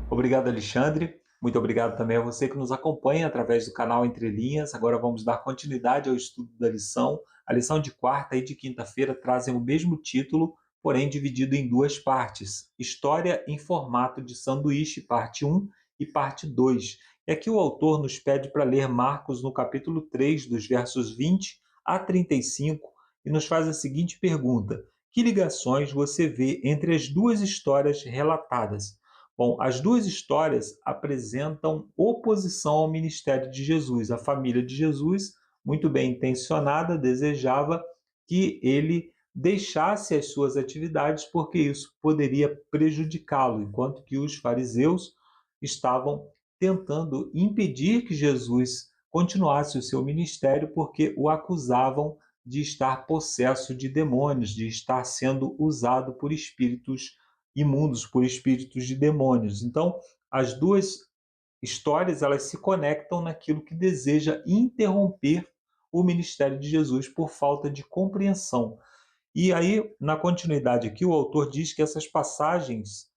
Obrigado, Alexandre. Muito obrigado também a você que nos acompanha através do canal Entre Linhas. Agora vamos dar continuidade ao estudo da lição. A lição de quarta e de quinta-feira trazem o mesmo título, porém dividido em duas partes. História em formato de sanduíche, parte 1 e parte 2. E aqui o autor nos pede para ler Marcos no capítulo 3, dos versos 20 a 35, e nos faz a seguinte pergunta: que ligações você vê entre as duas histórias relatadas? Bom, as duas histórias apresentam oposição ao ministério de Jesus. A família de Jesus, muito bem intencionada, desejava que ele deixasse as suas atividades porque isso poderia prejudicá-lo, enquanto que os fariseus estavam tentando impedir que Jesus continuasse o seu ministério porque o acusavam de estar possesso de demônios, de estar sendo usado por espíritos imundos, por espíritos de demônios. Então, as duas histórias, elas se conectam naquilo que deseja interromper o ministério de Jesus por falta de compreensão. E aí, na continuidade aqui, o autor diz que essas passagens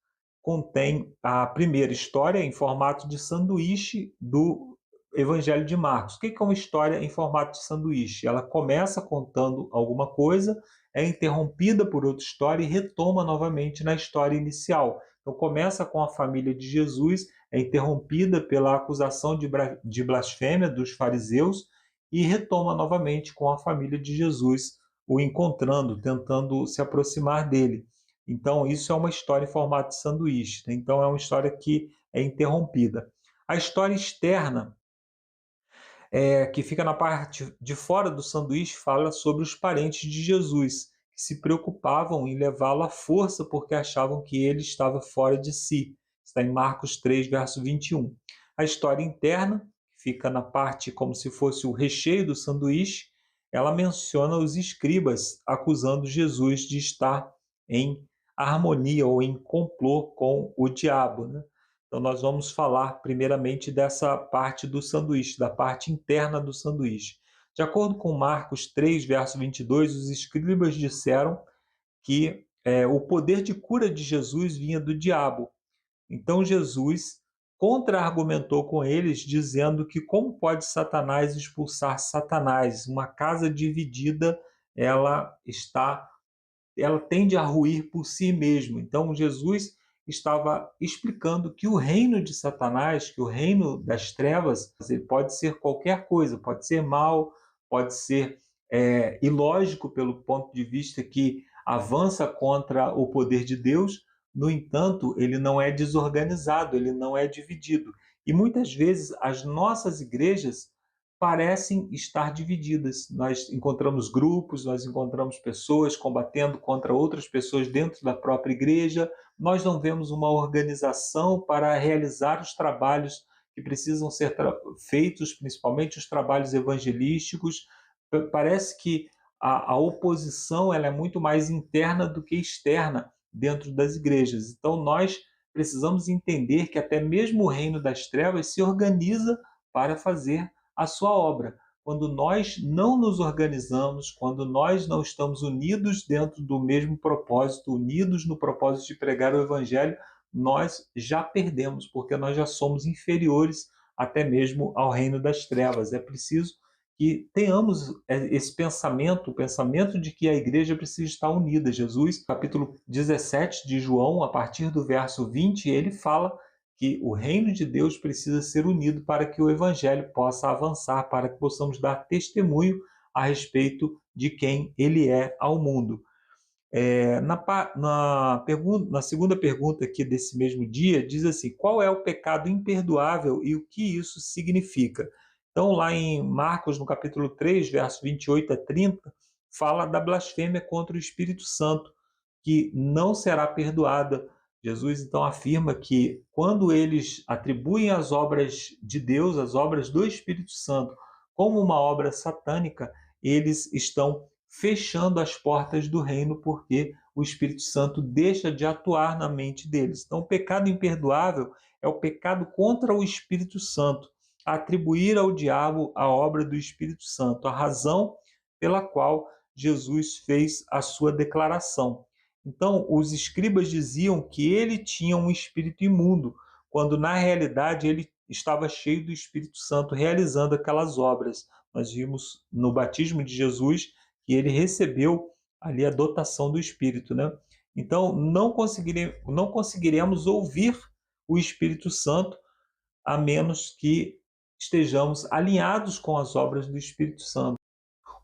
contêm a primeira história em formato de sanduíche do Evangelho de Marcos. O que é uma história em formato de sanduíche? Ela começa contando alguma coisa, é interrompida por outra história e retoma novamente na história inicial. Então começa com a família de Jesus, é interrompida pela acusação de blasfêmia dos fariseus e retoma novamente com a família de Jesus, o encontrando, tentando se aproximar dele. Então isso é uma história em formato de sanduíche. Então é uma história que é interrompida. A história externa, que fica na parte de fora do sanduíche, fala sobre os parentes de Jesus, que se preocupavam em levá-lo à força porque achavam que ele estava fora de si. Está em Marcos 3, verso 21. A história interna, que fica na parte como se fosse o recheio do sanduíche, ela menciona os escribas acusando Jesus de estar em harmonia ou em complô com o diabo, né? Então, nós vamos falar primeiramente dessa parte do sanduíche, da parte interna do sanduíche. De acordo com Marcos 3, verso 22, os escribas disseram que o poder de cura de Jesus vinha do diabo. Então, Jesus contra-argumentou com eles, dizendo que como pode Satanás expulsar Satanás? Uma casa dividida, ela tende a ruir por si mesmo. Então, Jesus estava explicando que o reino de Satanás, que o reino das trevas, ele pode ser qualquer coisa, pode ser mal, pode ser ilógico pelo ponto de vista que avança contra o poder de Deus. No entanto, ele não é desorganizado, ele não é dividido. E muitas vezes as nossas igrejas parecem estar divididas. Nós encontramos grupos, nós encontramos pessoas combatendo contra outras pessoas dentro da própria igreja. Nós não vemos uma organização para realizar os trabalhos que precisam ser feitos, principalmente os trabalhos evangelísticos. Parece que a oposição ela é muito mais interna do que externa dentro das igrejas. Então nós precisamos entender que até mesmo o reino das trevas se organiza para fazer a sua obra. Quando nós não nos organizamos, quando nós não estamos unidos dentro do mesmo propósito, unidos no propósito de pregar o Evangelho, nós já perdemos, porque nós já somos inferiores até mesmo ao reino das trevas. É preciso que tenhamos esse pensamento, o pensamento de que a igreja precisa estar unida. Jesus, capítulo 17 de João, a partir do verso 20, ele fala que o reino de Deus precisa ser unido para que o Evangelho possa avançar, para que possamos dar testemunho a respeito de quem ele é ao mundo. Na segunda pergunta aqui desse mesmo dia, diz assim: qual é o pecado imperdoável e o que isso significa? Então, lá em Marcos, no capítulo 3, verso 28 a 30, fala da blasfêmia contra o Espírito Santo, que não será perdoada. Jesus, então, afirma que quando eles atribuem as obras de Deus, as obras do Espírito Santo, como uma obra satânica, eles estão fechando as portas do reino, porque o Espírito Santo deixa de atuar na mente deles. Então, o pecado imperdoável é o pecado contra o Espírito Santo. atribuir ao diabo a obra do Espírito Santo, a razão pela qual Jesus fez a sua declaração. Então, os escribas diziam que ele tinha um espírito imundo, quando na realidade ele estava cheio do Espírito Santo realizando aquelas obras. Nós vimos no batismo de Jesus que ele recebeu ali a dotação do Espírito, né? Então, não conseguiremos ouvir o Espírito Santo a menos que estejamos alinhados com as obras do Espírito Santo.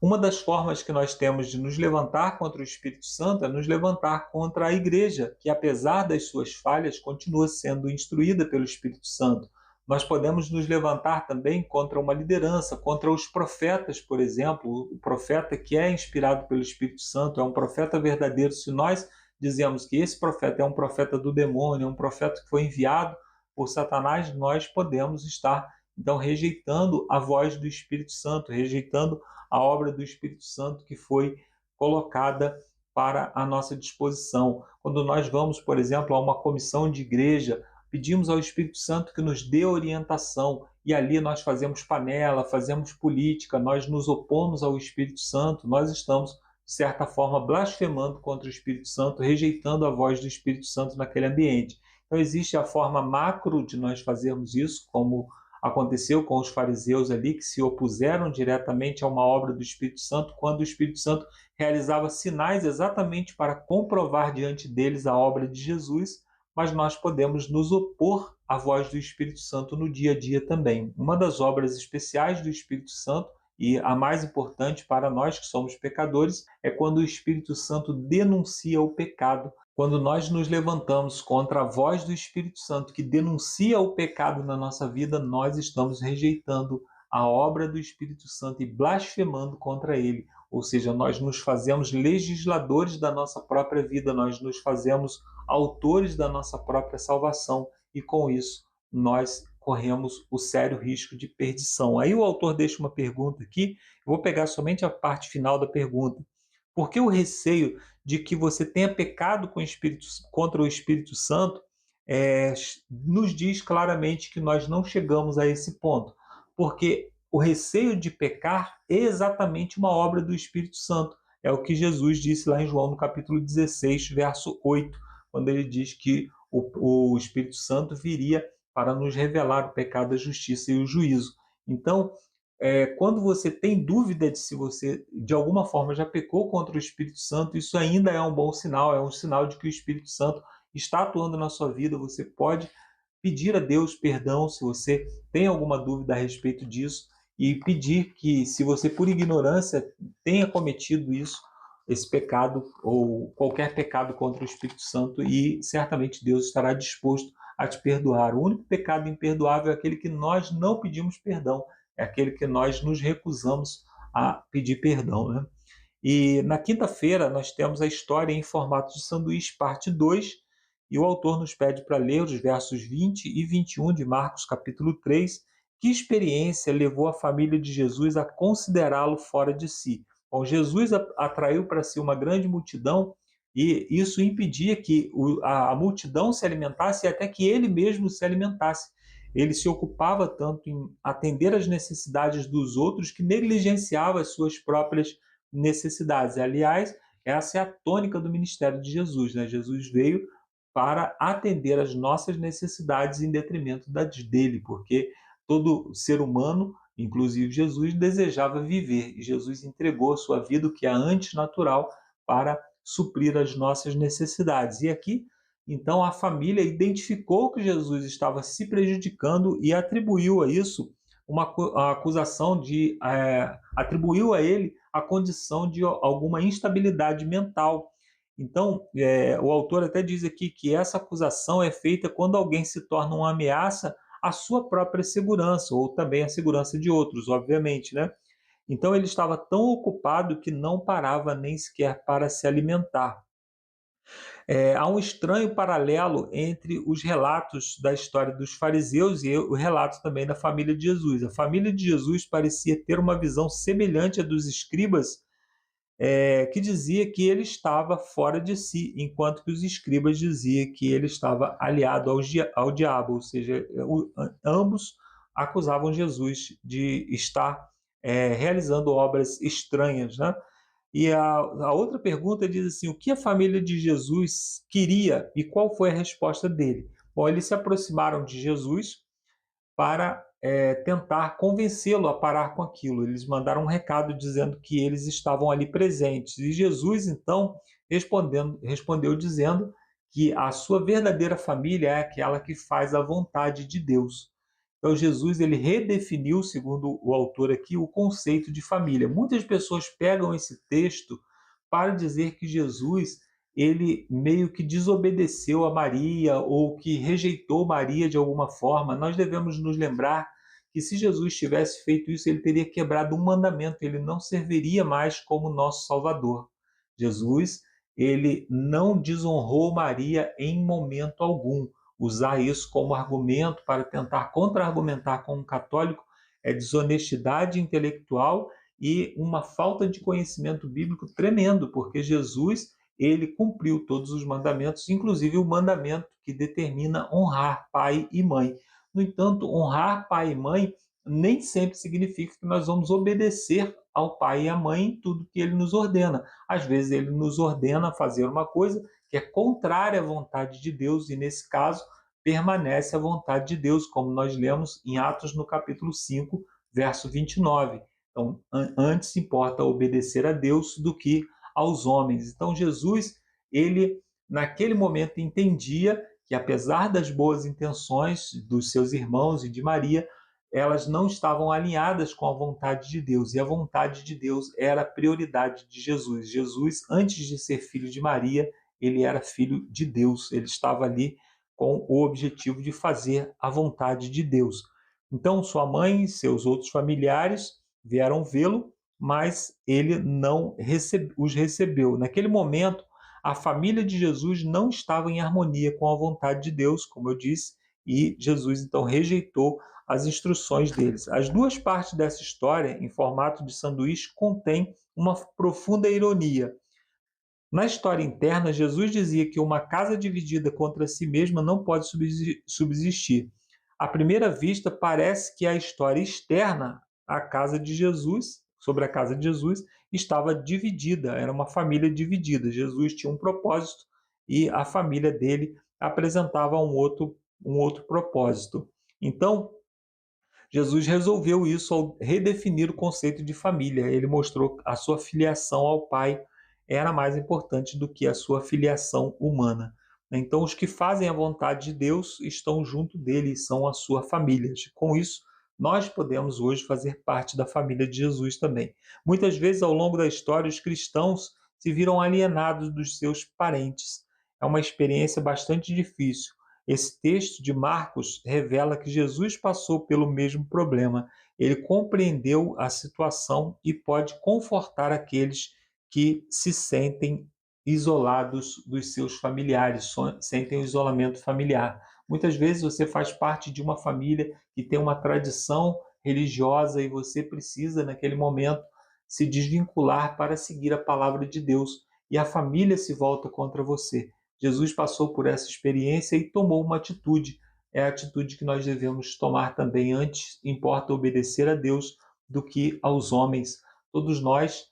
Uma das formas que nós temos de nos levantar contra o Espírito Santo é nos levantar contra a igreja, que apesar das suas falhas, continua sendo instruída pelo Espírito Santo. Nós podemos nos levantar também contra uma liderança, contra os profetas, por exemplo. O profeta que é inspirado pelo Espírito Santo é um profeta verdadeiro. Se nós dizemos que esse profeta é um profeta do demônio, é um profeta que foi enviado por Satanás, nós podemos estar, então, rejeitando a voz do Espírito Santo, rejeitando a obra do Espírito Santo que foi colocada para a nossa disposição. Quando nós vamos, por exemplo, a uma comissão de igreja, pedimos ao Espírito Santo que nos dê orientação, e ali nós fazemos panela, fazemos política, nós nos opomos ao Espírito Santo, nós estamos, de certa forma, blasfemando contra o Espírito Santo, rejeitando a voz do Espírito Santo naquele ambiente. Então existe a forma macro de nós fazermos isso, como aconteceu com os fariseus ali, que se opuseram diretamente a uma obra do Espírito Santo, quando o Espírito Santo realizava sinais exatamente para comprovar diante deles a obra de Jesus, mas nós podemos nos opor à voz do Espírito Santo no dia a dia também. Uma das obras especiais do Espírito Santo, e a mais importante para nós que somos pecadores, é quando o Espírito Santo denuncia o pecado. Quando nós nos levantamos contra a voz do Espírito Santo que denuncia o pecado na nossa vida, nós estamos rejeitando a obra do Espírito Santo e blasfemando contra ele. Ou seja, nós nos fazemos legisladores da nossa própria vida, nós nos fazemos autores da nossa própria salvação e com isso nós corremos o sério risco de perdição. Aí o autor deixa uma pergunta aqui, eu vou pegar somente a parte final da pergunta. Por que o receio de que você tenha pecado contra o Espírito Santo nos diz claramente que nós não chegamos a esse ponto? Porque o receio de pecar é exatamente uma obra do Espírito Santo. É o que Jesus disse lá em João, no capítulo 16, verso 8, quando ele diz que o Espírito Santo viria para nos revelar o pecado, a justiça e o juízo. Então, quando você tem dúvida de se você, de alguma forma, já pecou contra o Espírito Santo, isso ainda é um bom sinal, é um sinal de que o Espírito Santo está atuando na sua vida. Você pode pedir a Deus perdão se você tem alguma dúvida a respeito disso e pedir que, se você, por ignorância, tenha cometido esse pecado ou qualquer pecado contra o Espírito Santo, e certamente Deus estará disposto a te perdoar. O único pecado imperdoável é aquele que nós não pedimos perdão, é aquele que nós nos recusamos a pedir perdão, né? E na quinta-feira nós temos a história em formato de sanduíche, parte 2, e o autor nos pede para ler os versos 20 e 21 de Marcos capítulo 3, que experiência levou a família de Jesus a considerá-lo fora de si. Bom, Jesus atraiu para si uma grande multidão e isso impedia que a multidão se alimentasse e até que ele mesmo se alimentasse. Ele se ocupava tanto em atender às necessidades dos outros que negligenciava as suas próprias necessidades. Aliás, essa é a tônica do ministério de Jesus, né? Jesus veio para atender às nossas necessidades em detrimento das dele, porque todo ser humano, inclusive Jesus, desejava viver, e Jesus entregou a sua vida, o que é antinatural, para suprir as nossas necessidades. E aqui, então, a família identificou que Jesus estava se prejudicando e atribuiu a isso a acusação atribuiu a ele a condição de alguma instabilidade mental. Então, o autor até diz aqui que essa acusação é feita quando alguém se torna uma ameaça à sua própria segurança, ou também à segurança de outros, obviamente, né? Então, ele estava tão ocupado que não parava nem sequer para se alimentar. Há um estranho paralelo entre os relatos da história dos fariseus e o relato também da família de Jesus. A família de Jesus parecia ter uma visão semelhante à dos escribas, que dizia que ele estava fora de si, enquanto que os escribas diziam que ele estava aliado ao diabo, ou seja, ambos acusavam Jesus de estar realizando obras estranhas, né? E a outra pergunta diz assim: o que a família de Jesus queria e qual foi a resposta dele? Bom, eles se aproximaram de Jesus para tentar convencê-lo a parar com aquilo. Eles mandaram um recado dizendo que eles estavam ali presentes. E Jesus, então, respondeu dizendo que a sua verdadeira família é aquela que faz a vontade de Deus. Então, Jesus ele redefiniu, segundo o autor aqui, o conceito de família. Muitas pessoas pegam esse texto para dizer que Jesus ele meio que desobedeceu a Maria ou que rejeitou Maria de alguma forma. Nós devemos nos lembrar que se Jesus tivesse feito isso, ele teria quebrado um mandamento, ele não serviria mais como nosso Salvador. Jesus, ele não desonrou Maria em momento algum. Usar isso como argumento para tentar contra-argumentar com um católico é desonestidade intelectual e uma falta de conhecimento bíblico tremendo, porque Jesus ele cumpriu todos os mandamentos, inclusive o mandamento que determina honrar pai e mãe. No entanto, honrar pai e mãe nem sempre significa que nós vamos obedecer ao pai e à mãe em tudo que ele nos ordena. Às vezes ele nos ordena fazer uma coisa que é contrária à vontade de Deus e, nesse caso, permanece a vontade de Deus, como nós lemos em Atos no capítulo 5, verso 29. Então, antes importa obedecer a Deus do que aos homens. Então, Jesus, ele naquele momento entendia que, apesar das boas intenções dos seus irmãos e de Maria, elas não estavam alinhadas com a vontade de Deus, e a vontade de Deus era a prioridade de Jesus. Jesus, antes de ser filho de Maria, ele era filho de Deus, ele estava ali com o objetivo de fazer a vontade de Deus. Então, sua mãe e seus outros familiares vieram vê-lo, mas ele não os recebeu. Naquele momento, a família de Jesus não estava em harmonia com a vontade de Deus, como eu disse, e Jesus então rejeitou as instruções deles. As duas partes dessa história, em formato de sanduíche, contêm uma profunda ironia. Na história interna, Jesus dizia que uma casa dividida contra si mesma não pode subsistir. À primeira vista, parece que a história externa à casa de Jesus, sobre a casa de Jesus, estava dividida, era uma família dividida. Jesus tinha um propósito e a família dele apresentava um outro propósito. Então, Jesus resolveu isso ao redefinir o conceito de família. Ele mostrou que a sua filiação ao Pai era mais importante do que a sua filiação humana. Então, os que fazem a vontade de Deus estão junto dele e são a sua família. Com isso, nós podemos hoje fazer parte da família de Jesus também. Muitas vezes, ao longo da história, os cristãos se viram alienados dos seus parentes. É uma experiência bastante difícil. Esse texto de Marcos revela que Jesus passou pelo mesmo problema. Ele compreendeu a situação e pode confortar aqueles que se sentem isolados dos seus familiares, sentem o isolamento familiar. Muitas vezes você faz parte de uma família que tem uma tradição religiosa e você precisa, naquele momento, se desvincular para seguir a palavra de Deus e a família se volta contra você. Jesus passou por essa experiência e tomou uma atitude. É a atitude que nós devemos tomar também. Antes importa obedecer a Deus do que aos homens. Todos nós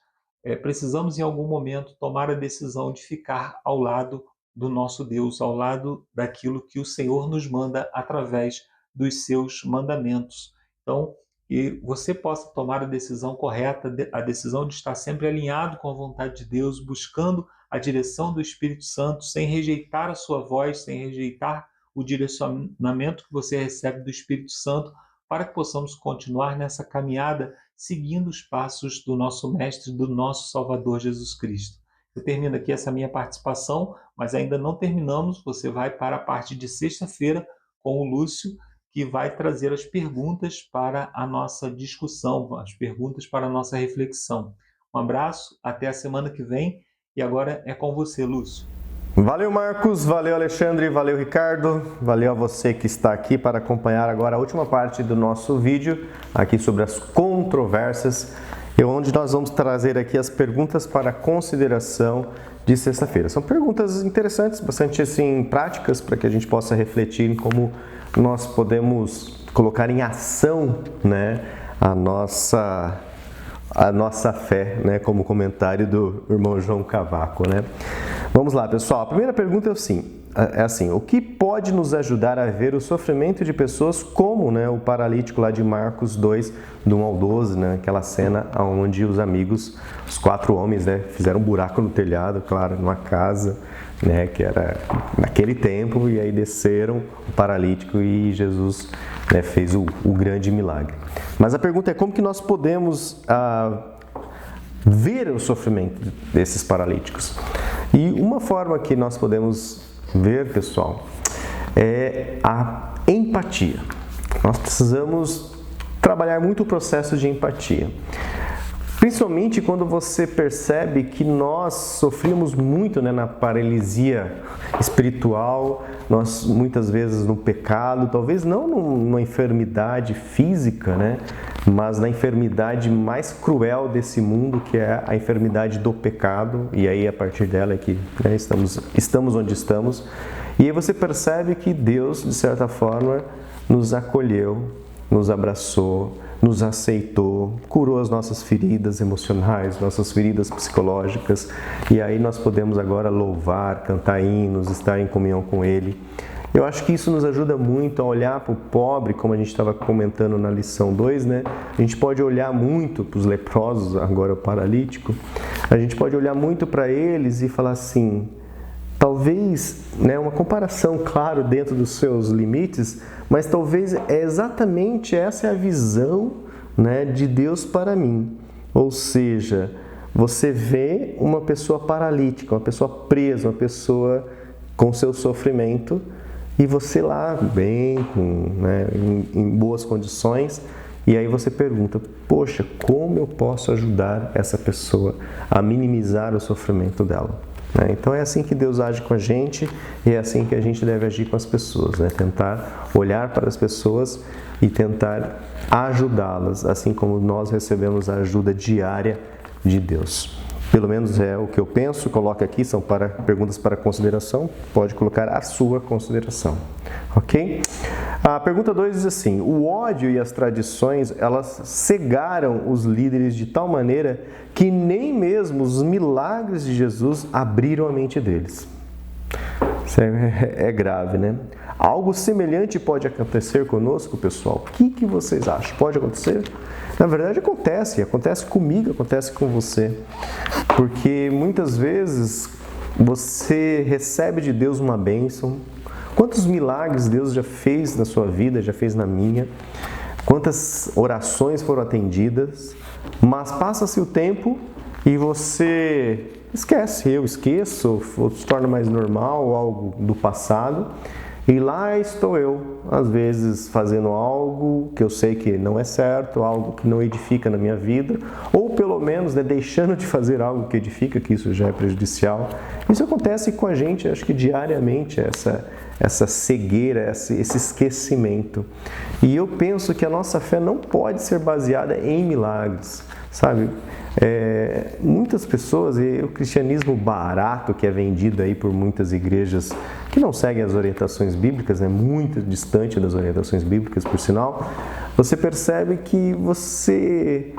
precisamos em algum momento tomar a decisão de ficar ao lado do nosso Deus, ao lado daquilo que o Senhor nos manda através dos seus mandamentos. Então, que você possa tomar a decisão correta, a decisão de estar sempre alinhado com a vontade de Deus, buscando a direção do Espírito Santo, sem rejeitar a sua voz, sem rejeitar o direcionamento que você recebe do Espírito Santo, para que possamos continuar nessa caminhada, seguindo os passos do nosso Mestre, do nosso Salvador Jesus Cristo. Eu termino aqui essa minha participação, mas ainda não terminamos. Você vai para a parte de sexta-feira com o Lúcio, que vai trazer as perguntas para a nossa discussão, as perguntas para a nossa reflexão. Um abraço, até a semana que vem, e agora é com você, Lúcio. Valeu, Marcos, valeu, Alexandre, valeu, Ricardo, valeu a você que está aqui para acompanhar agora a última parte do nosso vídeo, aqui sobre as controvérsias, onde nós vamos trazer aqui as perguntas para consideração de sexta-feira. São perguntas interessantes, bastante assim, práticas, para que a gente possa refletir em como nós podemos colocar em ação, né, a nossa fé, né, como comentário do irmão João Cavaco, né? Vamos lá, pessoal. A primeira pergunta é assim: o que pode nos ajudar a ver o sofrimento de pessoas como, né, o paralítico lá de Marcos 2, do 1 ao 12, né, aquela cena onde os amigos, os 4 homens, né, fizeram um buraco no telhado, claro, numa casa, né, que era naquele tempo, e aí desceram o paralítico e Jesus, né, fez o grande milagre. Mas a pergunta é: como que nós podemos ver o sofrimento desses paralíticos? E uma forma que nós podemos ver, pessoal, é a empatia. Nós precisamos trabalhar muito o processo de empatia. Principalmente quando você percebe que nós sofremos muito, né, na paralisia espiritual, nós muitas vezes no pecado, talvez não numa enfermidade física, né, mas na enfermidade mais cruel desse mundo, que é a enfermidade do pecado, e aí a partir dela é que, né, estamos onde estamos. E aí você percebe que Deus, de certa forma, nos acolheu, nos abraçou, nos aceitou, curou as nossas feridas emocionais, nossas feridas psicológicas, e aí nós podemos agora louvar, cantar hinos, estar em comunhão com Ele. Eu acho que isso nos ajuda muito a olhar para o pobre, como a gente estava comentando na lição 2, né? A gente pode olhar muito para os leprosos, agora o paralítico, a gente pode olhar muito para eles e falar assim, talvez, né, uma comparação, claro, dentro dos seus limites, mas talvez exatamente essa é a visão, né, de Deus para mim. Ou seja, você vê uma pessoa paralítica, uma pessoa presa, uma pessoa com seu sofrimento, e você lá, bem, né, em boas condições, e aí você pergunta, poxa, como eu posso ajudar essa pessoa a minimizar o sofrimento dela? Então é assim que Deus age com a gente e é assim que a gente deve agir com as pessoas, né? Tentar olhar para as pessoas e tentar ajudá-las, assim como nós recebemos a ajuda diária de Deus. Pelo menos é o que eu penso. Coloca aqui, são perguntas para consideração, pode colocar a sua consideração, ok? A pergunta 2 diz assim: o ódio e as tradições, elas cegaram os líderes de tal maneira que nem mesmo os milagres de Jesus abriram a mente deles. Isso é grave, né? Algo semelhante pode acontecer conosco, pessoal? O que vocês acham? Pode acontecer? Na verdade acontece comigo, acontece com você. Porque muitas vezes você recebe de Deus uma bênção. Quantos milagres Deus já fez na sua vida, já fez na minha? Quantas orações foram atendidas? Mas passa-se o tempo e você esquece, eu esqueço, ou se torna mais normal, algo do passado. E lá estou eu, às vezes fazendo algo que eu sei que não é certo, algo que não edifica na minha vida, ou pelo menos, né, deixando de fazer algo que edifica, que isso já é prejudicial. Isso acontece com a gente, acho que diariamente, essa cegueira, esse esquecimento. E eu penso que a nossa fé não pode ser baseada em milagres, sabe? Muitas pessoas, e o cristianismo barato que é vendido aí por muitas igrejas que não seguem as orientações bíblicas, né, muito distante das orientações bíblicas, por sinal, você percebe que você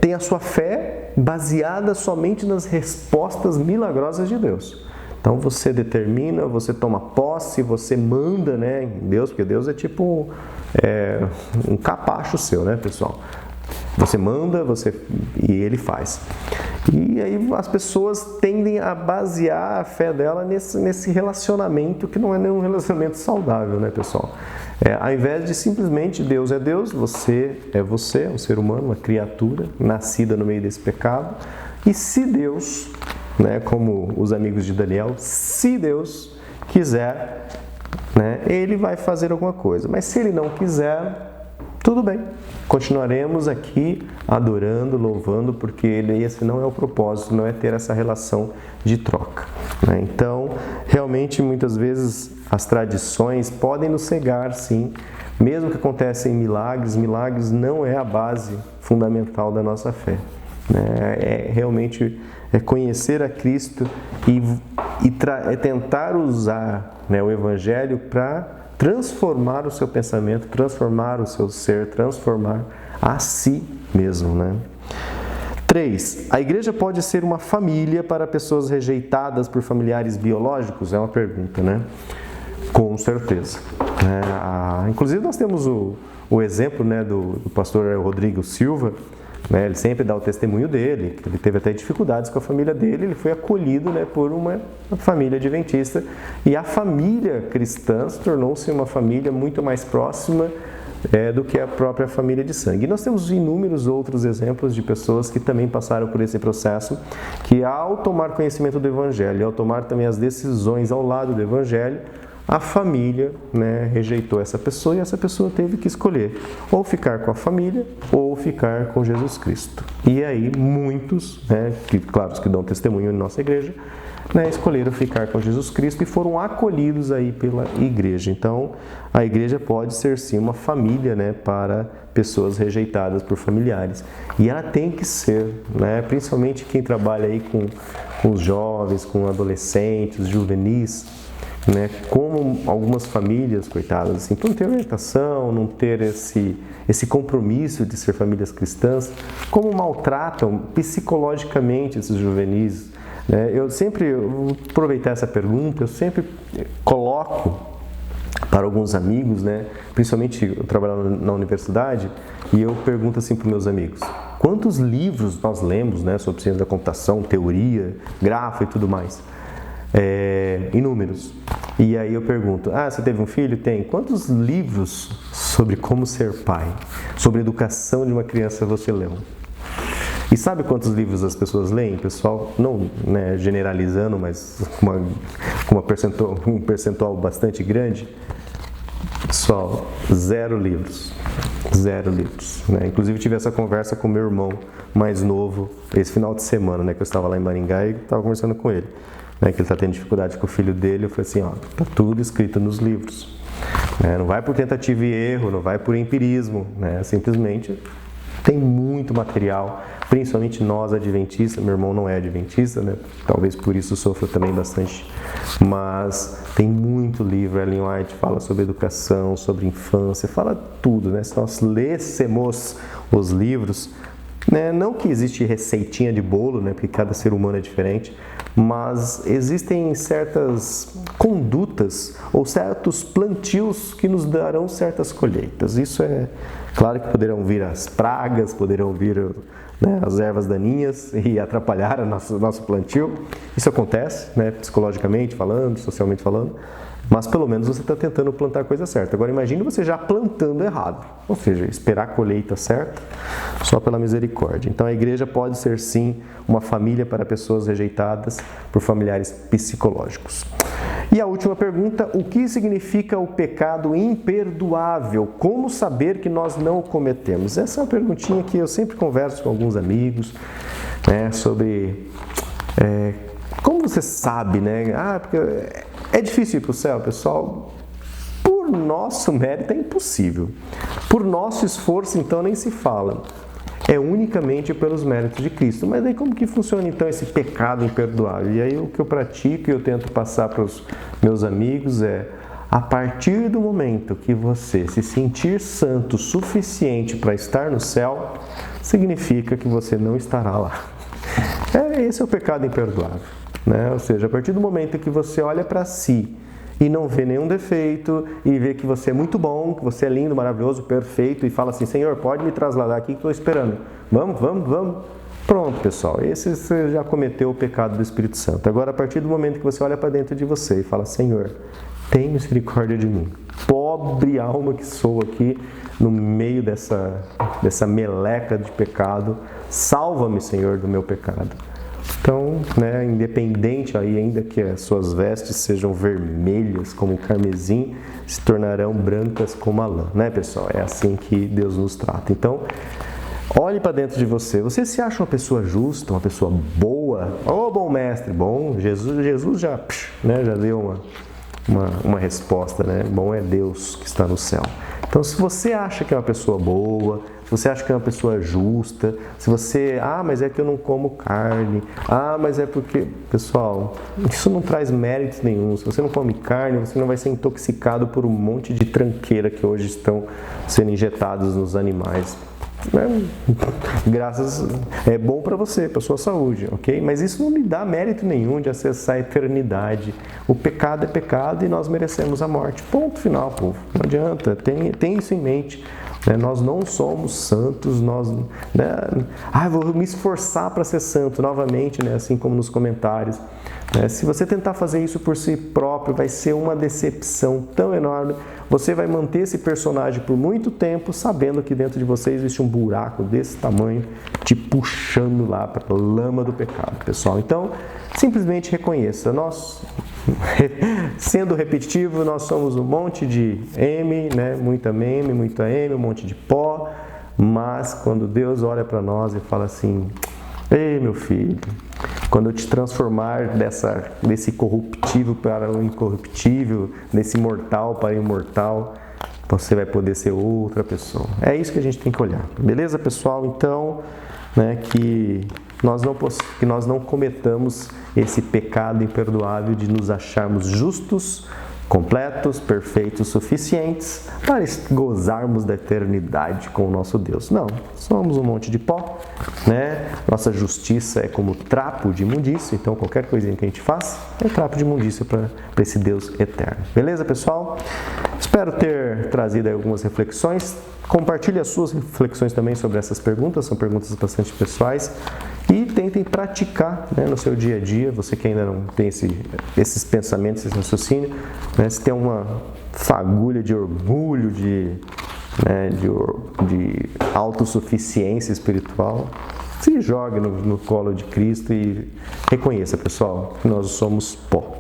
tem a sua fé baseada somente nas respostas milagrosas de Deus. Então você determina, você toma posse, você manda, né, em Deus, porque Deus é tipo um capacho seu, né, pessoal? Você manda, e Ele faz. E aí as pessoas tendem a basear a fé dela nesse relacionamento que não é nenhum relacionamento saudável, né, pessoal? Ao invés de simplesmente Deus é Deus, você é você, um ser humano, uma criatura nascida no meio desse pecado. E se Deus, né, como os amigos de Daniel, se Deus quiser, né, Ele vai fazer alguma coisa. Mas se Ele não quiser, tudo bem, continuaremos aqui adorando, louvando, porque esse não é o propósito, não é ter essa relação de troca, né? Então, realmente, muitas vezes as tradições podem nos cegar, sim, mesmo que aconteçam milagres não é a base fundamental da nossa fé, né? Realmente é conhecer a Cristo é tentar usar, né, o Evangelho para transformar o seu pensamento, transformar o seu ser, transformar a si mesmo, né? 3. A igreja pode ser uma família para pessoas rejeitadas por familiares biológicos? É uma pergunta, né? Com certeza. Inclusive nós temos o exemplo, né, do pastor Rodrigo Silva, né? Ele sempre dá o testemunho dele, ele teve até dificuldades com a família dele, ele foi acolhido, né, por uma família adventista, e a família cristã tornou-se uma família muito mais próxima do que a própria família de sangue. E nós temos inúmeros outros exemplos de pessoas que também passaram por esse processo, que ao tomar conhecimento do Evangelho, ao tomar também as decisões ao lado do Evangelho, a família, né, rejeitou essa pessoa e essa pessoa teve que escolher ou ficar com a família ou ficar com Jesus Cristo. E aí muitos, né, claro, os que dão testemunho em nossa igreja, né, escolheram ficar com Jesus Cristo e foram acolhidos aí pela igreja. Então, a igreja pode ser sim uma família, né, para pessoas rejeitadas por familiares. E ela tem que ser, né, principalmente quem trabalha aí com os jovens, com adolescentes, juvenis, né, como algumas famílias, coitadas, assim, por não ter orientação, não ter esse compromisso de ser famílias cristãs, como maltratam psicologicamente esses juvenis. Eu vou aproveitar essa pergunta, eu sempre coloco para alguns amigos, né, principalmente eu trabalho na universidade, e eu pergunto assim para os meus amigos: quantos livros nós lemos, né, sobre ciência da computação, teoria, grafo e tudo mais? Inúmeros. E aí eu pergunto: você teve um filho? Tem. Quantos livros sobre como ser pai, sobre educação de uma criança você leu? E sabe quantos livros as pessoas leem, pessoal? Não, né, generalizando, mas com um percentual bastante grande. Pessoal, 0 livros. 0 livros. Né? Inclusive tive essa conversa com meu irmão mais novo esse final de semana, né, que eu estava lá em Maringá e estava conversando com ele. Né, que ele está tendo dificuldade com o filho dele. Eu falei assim: está tudo escrito nos livros. Não vai por tentativa e erro, não vai por empirismo. Né? Simplesmente tem muito material, principalmente nós adventistas. Meu irmão não é adventista, né? Talvez por isso sofra também bastante. Mas tem muito livro. Ellen White fala sobre educação, sobre infância, fala tudo. Né? Se nós lêssemos os livros, né? Não que existe receitinha de bolo, né? Porque cada ser humano é diferente, mas existem certas condutas ou certos plantios que nos darão certas colheitas. Isso é claro que poderão vir as pragas, poderão vir, né, as ervas daninhas e atrapalhar o nosso plantio. Isso acontece, né, psicologicamente falando, socialmente falando, mas pelo menos você está tentando plantar a coisa certa. Agora imagine você já plantando errado, ou seja, esperar a colheita certa só pela misericórdia. Então a igreja pode ser sim uma família para pessoas rejeitadas por familiares psicológicos. E a última pergunta: o que significa o pecado imperdoável? Como saber que nós não o cometemos? Essa é uma perguntinha que eu sempre converso com alguns amigos, né, sobre como você sabe, né? Porque é difícil ir para o céu, pessoal. Por nosso mérito é impossível. Por nosso esforço, então, nem se fala. É unicamente pelos méritos de Cristo. Mas aí como que funciona então esse pecado imperdoável? E aí o que eu pratico e eu tento passar para os meus amigos é: a partir do momento que você se sentir santo o suficiente para estar no céu, significa que você não estará lá. Esse é o pecado imperdoável, né? Ou seja, a partir do momento que você olha para si e não vê nenhum defeito, e vê que você é muito bom, que você é lindo, maravilhoso, perfeito, e fala assim: Senhor, pode me trasladar aqui que estou esperando. Vamos. Pronto, pessoal, esse você já cometeu o pecado do Espírito Santo. Agora, a partir do momento que você olha para dentro de você e fala: Senhor, tem misericórdia de mim. Pobre alma que sou aqui no meio dessa meleca de pecado. Salva-me, Senhor, do meu pecado. Então, né, independente aí, ainda que as suas vestes sejam vermelhas como o carmesim, se tornarão brancas como a lã, né, pessoal? É assim que Deus nos trata. Então, olhe para dentro de você. Você se acha uma pessoa justa, uma pessoa boa? Ô, bom mestre, bom, Jesus já deu uma resposta, né? Bom é Deus que está no céu. Então, se você acha que é uma pessoa boa, se você acha que é uma pessoa justa, se você, mas é que eu não como carne, mas é porque, pessoal, isso não traz mérito nenhum. Se você não come carne, você não vai ser intoxicado por um monte de tranqueira que hoje estão sendo injetados nos animais. É bom para você, para sua saúde, ok? Mas isso não me dá mérito nenhum de acessar a eternidade. O pecado é pecado e nós merecemos a morte. Ponto final, povo. Não adianta, tem isso em mente. Nós não somos santos, vou me esforçar para ser santo novamente, assim como nos comentários. Se você tentar fazer isso por si próprio, vai ser uma decepção tão enorme. Você vai manter esse personagem por muito tempo, sabendo que dentro de você existe um buraco desse tamanho, te puxando lá para a lama do pecado, pessoal. Então, simplesmente reconheça. Nós, sendo repetitivo, nós somos um monte de M, muita meme, muita M, um monte de pó. Mas quando Deus olha para nós e fala assim: ei, meu filho, quando eu te transformar desse corruptível para o incorruptível, desse mortal para o imortal, você vai poder ser outra pessoa. É isso que a gente tem que olhar. Beleza, pessoal? Então, que nós não cometamos esse pecado imperdoável de nos acharmos justos, completos, perfeitos, suficientes para gozarmos da eternidade com o nosso Deus. Não, somos um monte de pó, Nossa justiça é como trapo de imundícia, então qualquer coisinha que a gente faz é trapo de imundícia para esse Deus eterno. Beleza, pessoal? Espero ter trazido aí algumas reflexões. Compartilhe as suas reflexões também sobre essas perguntas, são perguntas bastante pessoais. E tentem praticar no seu dia a dia, você que ainda não tem esses pensamentos, esse raciocínio, se tem uma fagulha de orgulho, de autossuficiência espiritual, se jogue no colo de Cristo e reconheça, pessoal, que nós somos pó.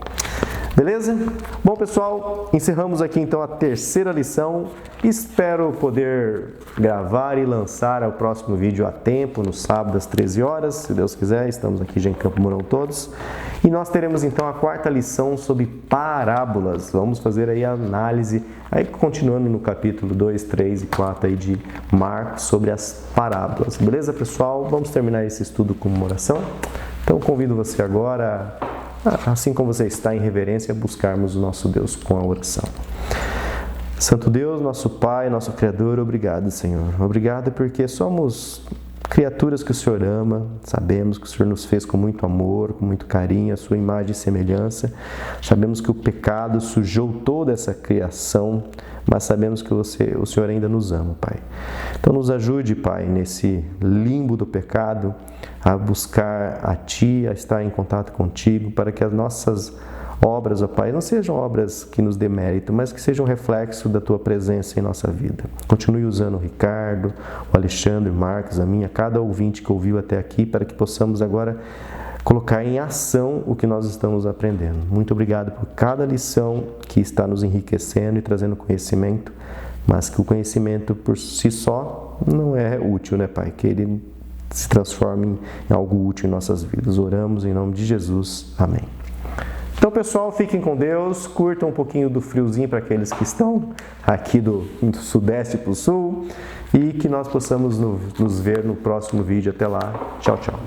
Beleza? Bom, pessoal, encerramos aqui então a terceira lição. Espero poder gravar e lançar o próximo vídeo a tempo, no sábado às 13 horas, se Deus quiser. Estamos aqui já em Campo Mourão todos. E nós teremos então a quarta lição sobre parábolas. Vamos fazer aí a análise, aí continuando no capítulo 2, 3 e 4 aí de Marcos sobre as parábolas. Beleza, pessoal? Vamos terminar esse estudo com uma oração. Então convido você agora, assim como você está em reverência, a buscarmos o nosso Deus com a oração. Santo Deus, nosso Pai, nosso Criador, obrigado, Senhor. Obrigado porque somos criaturas que o Senhor ama, sabemos que o Senhor nos fez com muito amor, com muito carinho, a sua imagem e semelhança. Sabemos que o pecado sujou toda essa criação, mas sabemos que o Senhor ainda nos ama, Pai. Então nos ajude, Pai, nesse limbo do pecado, a buscar a Ti, a estar em contato contigo, para que as nossas obras, ó Pai, não sejam obras que nos dê mérito, mas que sejam reflexo da Tua presença em nossa vida. Continue usando o Ricardo, o Alexandre, o Marcos, a minha, cada ouvinte que ouviu até aqui, para que possamos agora colocar em ação o que nós estamos aprendendo. Muito obrigado por cada lição que está nos enriquecendo e trazendo conhecimento, mas que o conhecimento por si só não é útil, Pai? Que ele se transforme em algo útil em nossas vidas. Oramos em nome de Jesus. Amém. Então, pessoal, fiquem com Deus, curtam um pouquinho do friozinho para aqueles que estão aqui do sudeste para o sul e que nós possamos nos ver no próximo vídeo. Até lá. Tchau, tchau.